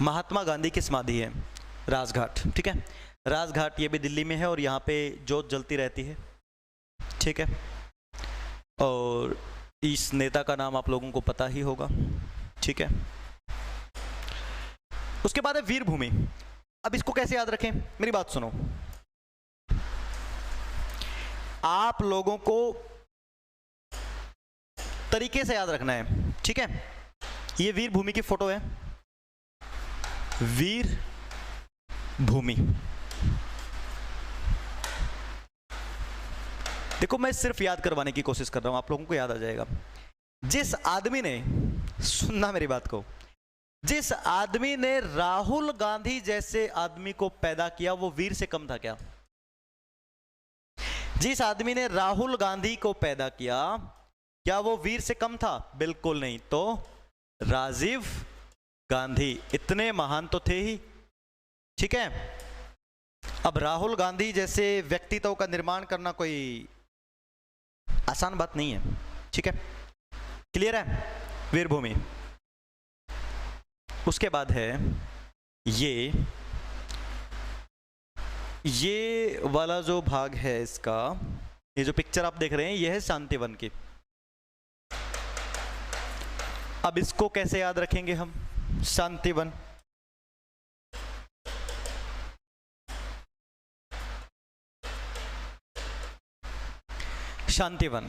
A: महात्मा गांधी की समाधि है राजघाट, ठीक है। राजघाट ये भी दिल्ली में है और यहाँ पे जोत जलती रहती है, ठीक है। और इस नेता का नाम आप लोगों को पता ही होगा, ठीक है। उसके बाद है वीरभूमि। अब इसको कैसे याद रखें, मेरी बात सुनो। आप लोगों को तरीके से याद रखना है, ठीक है। ये वीरभूमि की फोटो है, वीर भूमि। देखो मैं सिर्फ याद करवाने की कोशिश कर रहा हूं, आप लोगों को याद आ जाएगा। जिस आदमी ने, सुनना मेरी बात को, जिस आदमी ने राहुल गांधी जैसे आदमी को पैदा किया वो वीर से कम था क्या? जिस आदमी ने राहुल गांधी को पैदा किया क्या वो वीर से कम था? बिल्कुल नहीं। तो राजीव गांधी इतने महान तो थे ही, ठीक है। अब राहुल गांधी जैसे व्यक्तित्व का निर्माण करना कोई आसान बात नहीं है, ठीक है। क्लियर है? वीरभूमि। उसके बाद है ये वाला जो भाग है इसका, ये जो पिक्चर आप देख रहे हैं, ये है शांतिवन की। अब इसको कैसे याद रखेंगे हम? शांतिवन, शांतिवन,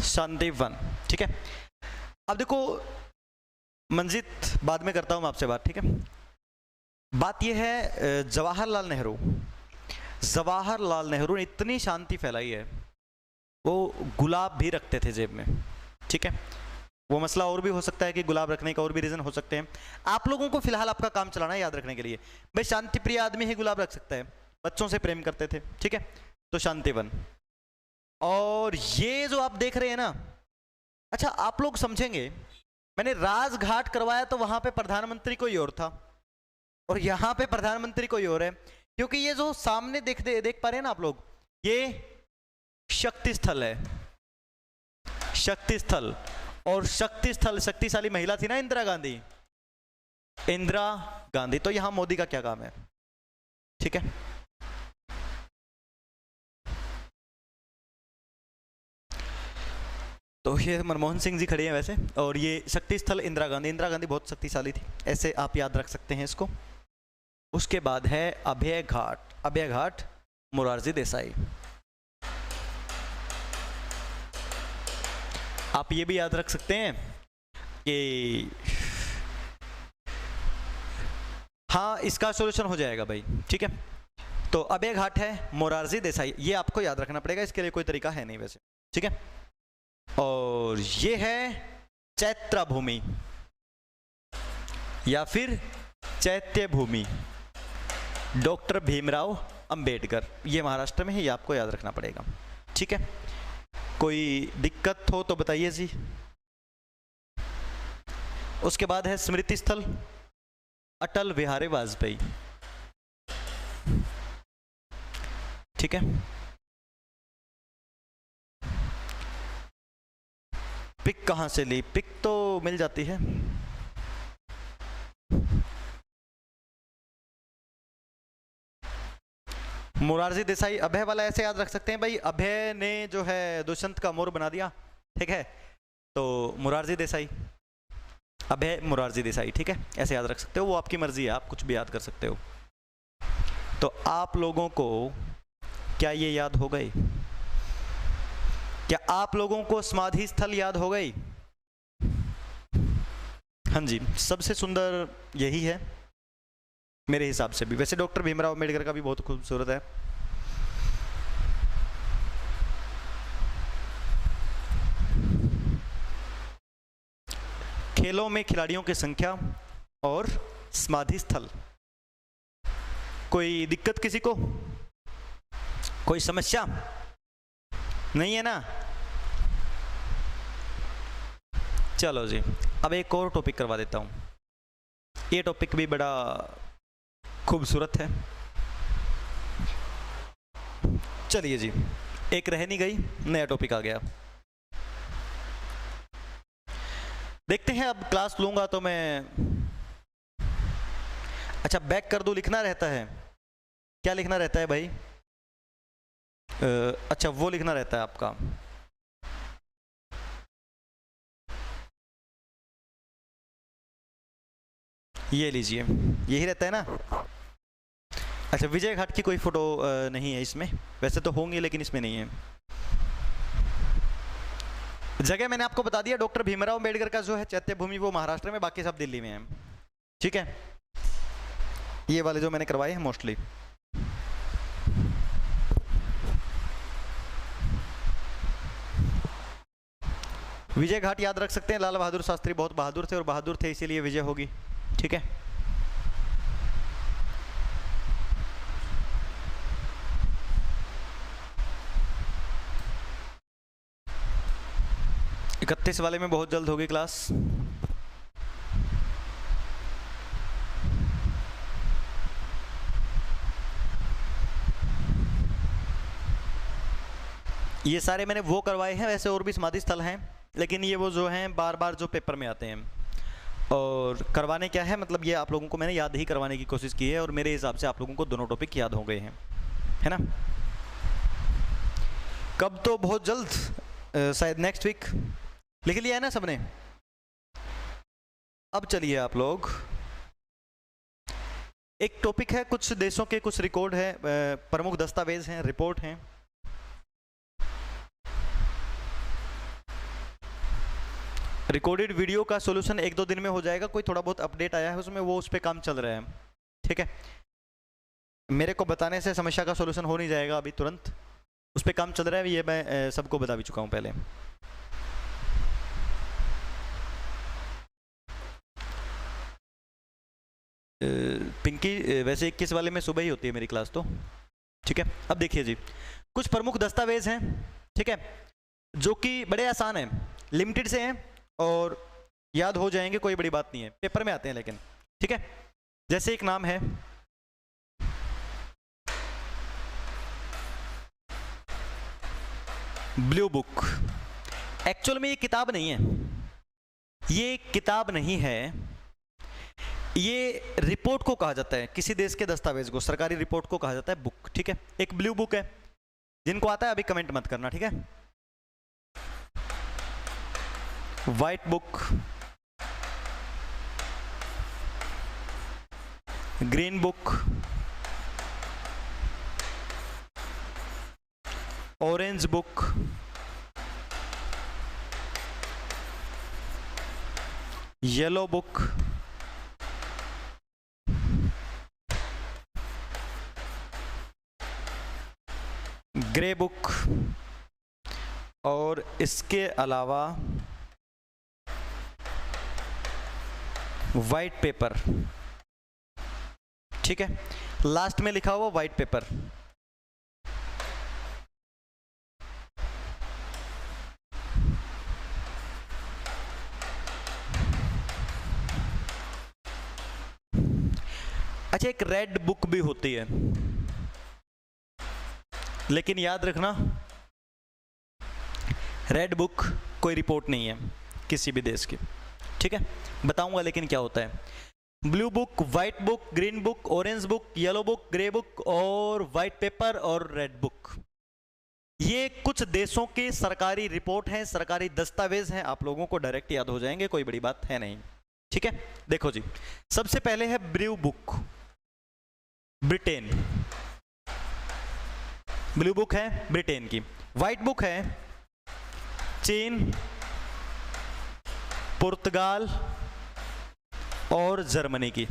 A: शांतिवन, ठीक है। अब देखो मंजित, बाद में करता हूं मैं आपसे बात, ठीक है। बात यह है, जवाहरलाल नेहरू ने इतनी शांति फैलाई है, वो गुलाब भी रखते थे जेब में, ठीक है। वो मसला और भी हो सकता है कि गुलाब रखने का और भी रीजन हो सकते हैं। आप लोगों को फिलहाल आपका काम चलाना है याद रखने के लिए। भाई शांति प्रिय आदमी ही गुलाब रख सकता है, बच्चों से प्रेम करते थे, ठीक है। तो शांतिवन। और ये जो आप देख रहे हैं ना, अच्छा आप लोग समझेंगे, मैंने राजघाट करवाया तो वहां पे प्रधानमंत्री कोई और था और यहां पे प्रधानमंत्री कोई और है, क्योंकि ये जो सामने देख पा रहे हैं ना आप लोग, ये शक्ति स्थल है, शक्ति स्थल। और शक्ति स्थल, शक्तिशाली महिला थी ना इंदिरा गांधी। तो यहां मोदी का क्या काम है, ठीक है। तो ये मनमोहन सिंह जी खड़े हैं वैसे, और ये शक्ति स्थल इंदिरा गांधी बहुत शक्तिशाली थी, ऐसे आप याद रख सकते हैं इसको। उसके बाद है अभय घाट मोरारजी देसाई। आप ये भी याद रख सकते हैं कि हाँ, इसका सॉल्यूशन हो जाएगा भाई, ठीक है। तो अभय घाट है, मोरारजी देसाई, ये आपको याद रखना पड़ेगा, इसके लिए कोई तरीका है नहीं वैसे, ठीक है। और ये है चैत्य भूमि या फिर चैत्य भूमि, डॉक्टर भीमराव अंबेडकर, ये महाराष्ट्र में है, ये आपको याद रखना पड़ेगा, ठीक है। कोई दिक्कत हो तो बताइए जी। उसके बाद है स्मृति स्थल अटल बिहारी वाजपेयी, ठीक है। पिक कहां से ली? पिक तो मिल जाती है, मोरारजी देसाई। अभय वाला ऐसे याद रख सकते हैं भाई, अभय ने जो है दुष्यंत का मोर बना दिया, ठीक है। तो मोरारजी देसाई, अभय मोरारजी देसाई, ठीक है, ऐसे याद रख सकते हो, वो आपकी मर्जी है, आप कुछ भी याद कर सकते हो। तो आप लोगों को क्या ये याद हो गई? क्या आप लोगों को समाधि स्थल याद हो गई? हाँ जी, सबसे सुंदर यही है मेरे हिसाब से भी। वैसे डॉक्टर भीमराव अंबेडकर का भी बहुत खूबसूरत है। खेलों में खिलाड़ियों की संख्या और समाधि स्थल। कोई दिक्कत किसी को? कोई समस्या नहीं है ना? चलो जी, अब एक और टॉपिक करवा देता हूं। ये टॉपिक भी बड़ा खूबसूरत है। चलिए जी, एक रह नहीं गई, नया टॉपिक आ गया। देखते हैं, अब क्लास लूंगा तो मैं, अच्छा बैक कर दूं, लिखना रहता है? क्या लिखना रहता है भाई? अच्छा वो लिखना रहता है आपका, ये लीजिए, यही रहता है ना। अच्छा, विजय घाट की कोई फोटो नहीं है इसमें, वैसे तो होंगी लेकिन इसमें नहीं है। जगह मैंने आपको बता दिया, डॉक्टर भीमराव अंबेडकर का जो है चैत्य भूमि वो महाराष्ट्र में, बाकी सब दिल्ली में है, ठीक है। ये वाले जो मैंने करवाए हैं मोस्टली। विजय घाट याद रख सकते हैं, लाल बहादुर शास्त्री बहुत बहादुर थे और बहादुर थे इसीलिए विजय होगी, ठीक है। 31 वाले में बहुत जल्द होगी क्लास। ये सारे मैंने वो करवाए हैं, वैसे और भी समाधि स्थल हैं, लेकिन ये वो जो हैं बार बार जो पेपर में आते हैं। और करवाने क्या है, मतलब ये आप लोगों को मैंने याद ही करवाने की कोशिश की है, और मेरे हिसाब से आप लोगों को दोनों टॉपिक याद हो गए हैं, है ना। कब, तो बहुत जल्द, शायद नेक्स्ट वीक। लिख लिया है ना सबने। अब चलिए आप लोग, एक टॉपिक है, कुछ देशों के कुछ रिकॉर्ड है, प्रमुख दस्तावेज हैं, रिपोर्ट हैं। रिकॉर्डेड वीडियो का सॉल्यूशन 1-2 दिन में हो जाएगा, कोई थोड़ा बहुत अपडेट आया है उसमें, वो उस पर काम चल रहा है, ठीक है। मेरे को बताने से समस्या का सॉल्यूशन हो नहीं जाएगा अभी तुरंत, उस पर काम चल रहा है, ये मैं सबको बता भी चुका हूँ पहले। पिंकी, वैसे 21 वाले में सुबह ही होती है मेरी क्लास तो, ठीक है। अब देखिए जी, कुछ प्रमुख दस्तावेज हैं, ठीक है, जो कि बड़े आसान हैं, लिमिटेड से हैं और याद हो जाएंगे, कोई बड़ी बात नहीं है, पेपर में आते हैं लेकिन, ठीक है। जैसे एक नाम है ब्लू बुक। एक्चुअल में ये किताब नहीं है, ये किताब नहीं है, ये रिपोर्ट को कहा जाता है, किसी देश के दस्तावेज को, सरकारी रिपोर्ट को कहा जाता है बुक, ठीक है। एक ब्लू बुक है, जिनको आता है अभी कमेंट मत करना, ठीक है। White book, green book, orange book, yellow book, grey book, और इसके अलावा वाइट पेपर, ठीक है। लास्ट में लिखा हुआ वाइट पेपर। अच्छा, एक रेड बुक भी होती है, लेकिन याद रखना रेड बुक कोई रिपोर्ट नहीं है किसी भी देश की, ठीक है। बताऊंगा लेकिन क्या होता है। Blue book, white book, green book, orange book, yellow book, grey book और व्हाइट पेपर और रेड बुक, ये कुछ देशों की सरकारी रिपोर्ट हैं, सरकारी दस्तावेज हैं, आप लोगों को डायरेक्ट याद हो जाएंगे, कोई बड़ी बात है नहीं, ठीक है। देखो जी, सबसे पहले है blue book, Britain. Blue book है ब्रिटेन की। व्हाइट बुक है चीन, पुर्तगाल और जर्मनी की।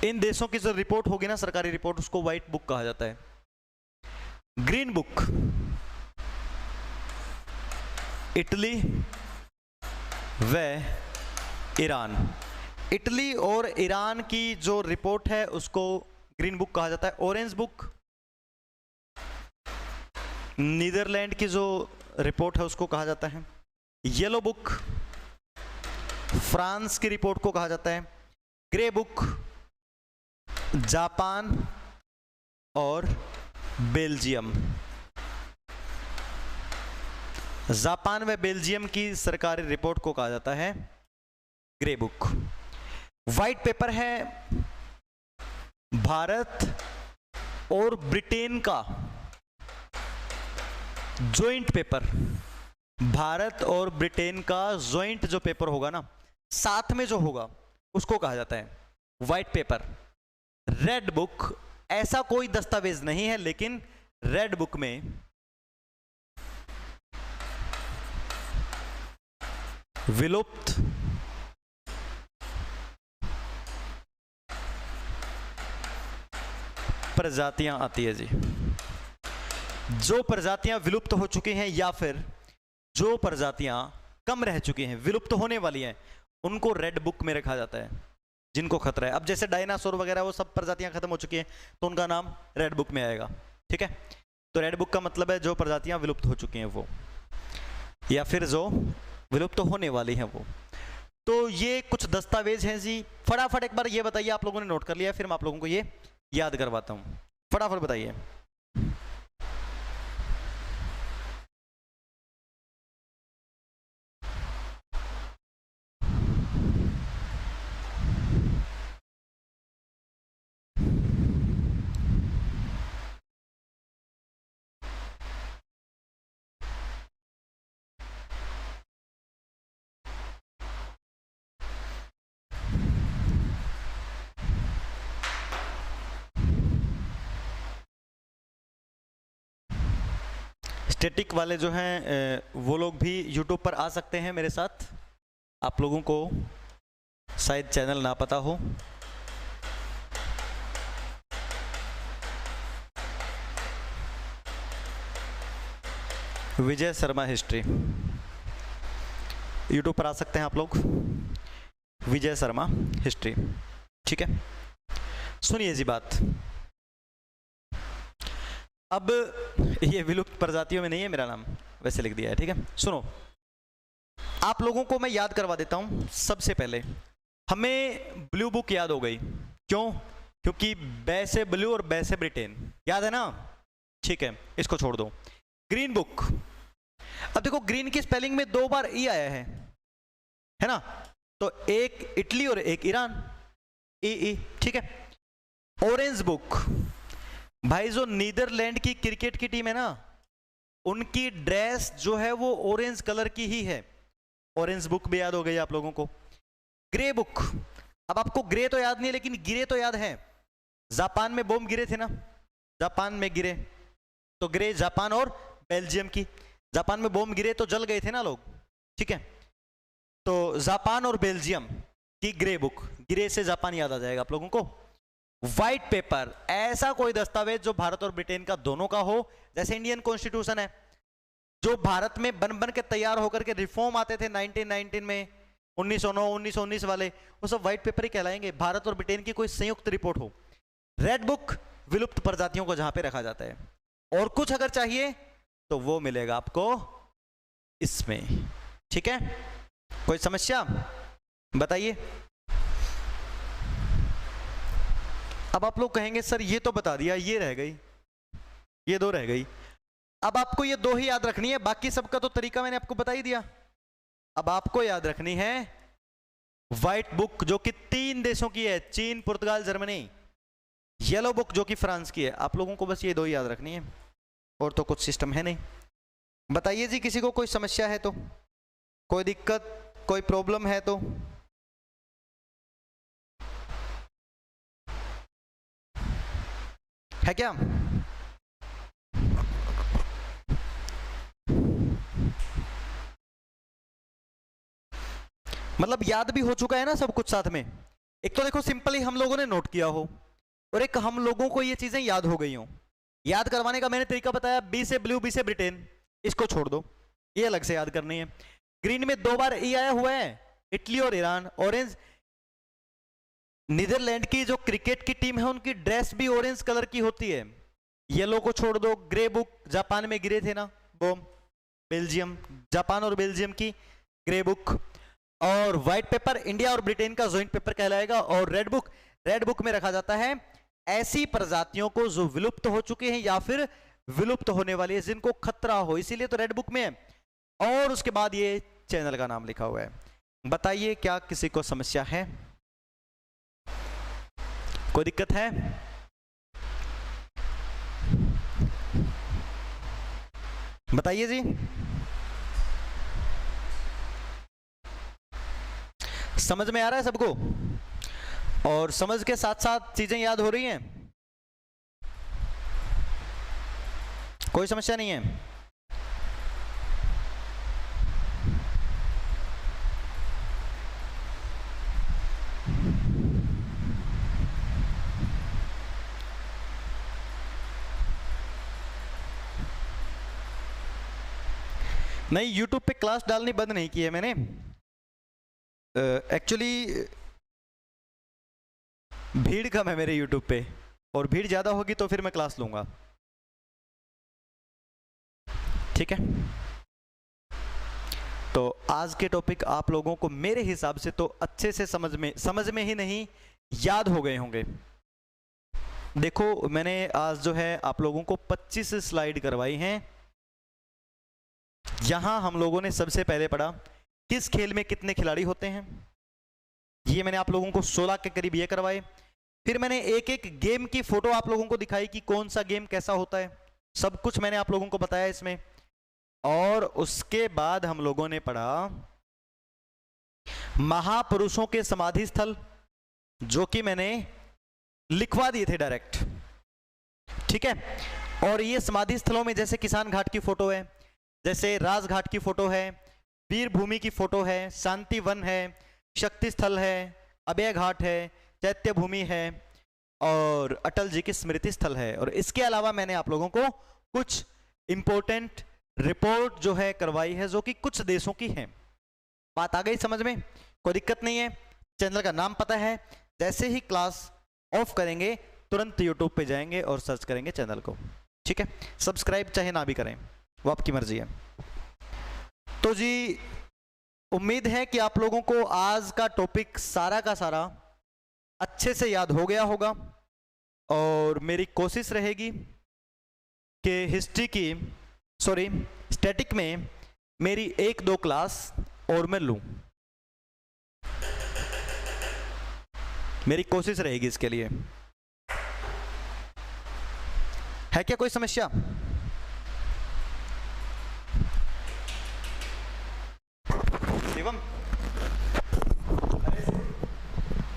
A: इन देशों की जो रिपोर्ट होगी ना, सरकारी रिपोर्ट, उसको व्हाइट बुक कहा जाता है। ग्रीन बुक इटली व ईरान। इटली और ईरान की जो रिपोर्ट है उसको ग्रीन बुक कहा जाता है। ऑरेंज बुक नीदरलैंड की जो रिपोर्ट है उसको कहा जाता है। येलो बुक फ्रांस की रिपोर्ट को कहा जाता है। ग्रे बुक जापान और बेल्जियम। जापान व बेल्जियम की सरकारी रिपोर्ट को कहा जाता है ग्रे बुक। व्हाइट पेपर है भारत और ब्रिटेन का जॉइंट पेपर। भारत और ब्रिटेन का जॉइंट जो पेपर होगा ना, साथ में जो होगा, उसको कहा जाता है व्हाइट पेपर। रेड बुक ऐसा कोई दस्तावेज नहीं है, लेकिन रेड बुक में विलुप्त प्रजातियां आती है जी। जो प्रजातियां विलुप्त हो चुकी हैं या फिर जो प्रजातियां कम रह चुकी हैं, विलुप्त होने वाली हैं, उनको रेड बुक में रखा जाता है, जिनको खतरा है। अब जैसे डायनासोर वगैरह वो सब प्रजातियां खत्म हो चुकी हैं, तो उनका नाम रेड बुक में आएगा, ठीक है। तो रेड बुक का मतलब है जो प्रजातियां विलुप्त हो चुकी हैं वो, या फिर जो विलुप्त होने वाली हैं वो। तो ये कुछ दस्तावेज हैं जी। फटाफट एक बार ये बताइए, आप लोगों ने नोट कर लिया, फिर मैं आप लोगों को ये याद करवाता हूँ। फटाफट बताइए। स्टैटिक वाले जो हैं वो लोग भी यूट्यूब पर आ सकते हैं मेरे साथ। आप लोगों को शायद चैनल ना पता हो। विजय शर्मा हिस्ट्री, यूट्यूब पर आ सकते हैं आप लोग। विजय शर्मा हिस्ट्री, ठीक है। सुनिए जी बात। अब ये विलुप्त प्रजातियों में नहीं है मेरा नाम, वैसे लिख दिया है, ठीक है। सुनो, आप लोगों को मैं याद करवा देता हूं। सबसे पहले हमें ब्लू बुक याद हो गई, क्यों? क्योंकि बैसे ब्लू और बैसे ब्रिटेन याद है ना, ठीक है, इसको छोड़ दो। ग्रीन बुक, अब देखो ग्रीन की स्पेलिंग में 2 बार ई आया है ना, तो एक इटली और एक ईरान, ई, ठीक है। ऑरेंज बुक, भाई जो नीदरलैंड की क्रिकेट की टीम है ना, उनकी ड्रेस जो है वो ऑरेंज कलर की ही है। ऑरेंज बुक भी याद हो गई आप लोगों को। ग्रे बुक, अब आपको ग्रे तो याद नहीं है लेकिन गिरे तो याद है। जापान में बम गिरे थे ना, जापान में गिरे, तो ग्रे जापान और बेल्जियम की। जापान में बम गिरे तो जल गए थे ना लोग, ठीक है। तो जापान और बेल्जियम की ग्रे बुक, गिरे से जापान याद आ जाएगा आप लोगों को। व्हाइट पेपर, ऐसा कोई दस्तावेज जो भारत और ब्रिटेन का दोनों का हो, जैसे इंडियन कॉन्स्टिट्यूशन है जो भारत में बन बन के तैयार होकर के रिफॉर्म आते थे 1919 में, 1909 1919 वाले, वो सब व्हाइट पेपर ही कहलाएंगे। भारत और ब्रिटेन की कोई संयुक्त रिपोर्ट हो। रेड बुक, विलुप्त प्रजातियों को जहां पे रखा जाता है। और कुछ अगर चाहिए तो वो मिलेगा आपको इसमें, ठीक है। कोई समस्या बताइए। अब आप लोग कहेंगे सर ये तो बता दिया, ये रह गई, ये 2 रह गई। अब आपको ये 2 ही याद रखनी है, बाकी सबका तो तरीका मैंने आपको बता ही दिया। अब आपको याद रखनी है व्हाइट बुक जो कि 3 देशों की है, चीन, पुर्तगाल, जर्मनी। येलो बुक जो कि फ्रांस की है। आप लोगों को बस ये 2 ही याद रखनी है, और तो कुछ सिस्टम है नहीं। बताइए जी, किसी को कोई समस्या है तो, कोई दिक्कत, कोई प्रॉब्लम है तो। है क्या? मतलब याद भी हो चुका है ना सब कुछ साथ में। एक तो देखो सिंपली हम लोगों ने नोट किया हो, और एक हम लोगों को ये चीजें याद हो गई हो। याद करवाने का मैंने तरीका बताया, बी से ब्लू, बी से ब्रिटेन, इसको छोड़ दो, ये अलग से याद करनी है। ग्रीन में 2 बार ई आया हुआ है, इटली और ईरान। ऑरेंज, नीदरलैंड की जो क्रिकेट की टीम है उनकी ड्रेस भी ऑरेंज कलर की होती है। येलो को छोड़ दो। ग्रे बुक, जापान में गिरे थे ना बोम, बेल्जियम, जापान और बेल्जियम की ग्रे बुक। और व्हाइट पेपर इंडिया और ब्रिटेन का जॉइंट पेपर कहलाएगा। और रेड बुक, रेड बुक में रखा जाता है ऐसी प्रजातियों को जो विलुप्त हो चुके हैं या फिर विलुप्त होने वाली है, जिनको खतरा हो, इसीलिए तो रेड बुक में है। और उसके बाद ये चैनल का नाम लिखा हुआ है। बताइए क्या किसी को समस्या है, कोई दिक्कत है? बताइए जी। समझ में आ रहा है सबको? और समझ के साथ साथ चीजें याद हो रही हैं? कोई समस्या नहीं है? नहीं, YouTube पे क्लास डालनी बंद नहीं की है मैंने। एक्चुअली भीड़ कम है मेरे YouTube पे, और भीड़ ज़्यादा होगी तो फिर मैं क्लास लूँगा, ठीक है। तो आज के टॉपिक आप लोगों को मेरे हिसाब से तो अच्छे से समझ में ही नहीं, याद हो गए होंगे। देखो मैंने आज जो है आप लोगों को 25 स्लाइड करवाई हैं। यहां हम लोगों ने सबसे पहले पढ़ा किस खेल में कितने खिलाड़ी होते हैं, ये मैंने आप लोगों को 16 के करीब ये करवाए। फिर मैंने एक एक गेम की फोटो आप लोगों को दिखाई कि कौन सा गेम कैसा होता है, सब कुछ मैंने आप लोगों को बताया इसमें। और उसके बाद हम लोगों ने पढ़ा महापुरुषों के समाधि स्थल, जो कि मैंने लिखवा दिए थे डायरेक्ट, ठीक है। और ये समाधि स्थलों में जैसे किसान घाट की फोटो है, जैसे राजघाट की फोटो है, वीर भूमि की फोटो है, शांति वन है, शक्ति स्थल है, अभय घाट है, चैत्य भूमि है और अटल जी की स्मृति स्थल है। और इसके अलावा मैंने आप लोगों को कुछ इंपॉर्टेंट रिपोर्ट जो है करवाई है, जो कि कुछ देशों की है। बात आ गई समझ में? कोई दिक्कत नहीं है। चैनल का नाम पता है, जैसे ही क्लास ऑफ करेंगे तुरंत यूट्यूब पे जाएंगे और सर्च करेंगे चैनल को, ठीक है। सब्सक्राइब चाहे ना भी करें, वो आपकी मर्जी है। तो जी उम्मीद है कि आप लोगों को आज का टॉपिक सारा का सारा अच्छे से याद हो गया होगा। और मेरी कोशिश रहेगी कि स्टैटिक में मेरी 1-2 क्लास और मैं लूं, मेरी कोशिश रहेगी इसके लिए। है क्या कोई समस्या? शिवम,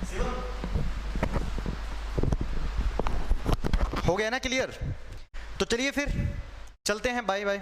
A: शिवम हो गया ना क्लियर? तो चलिए फिर चलते हैं, बाय बाय।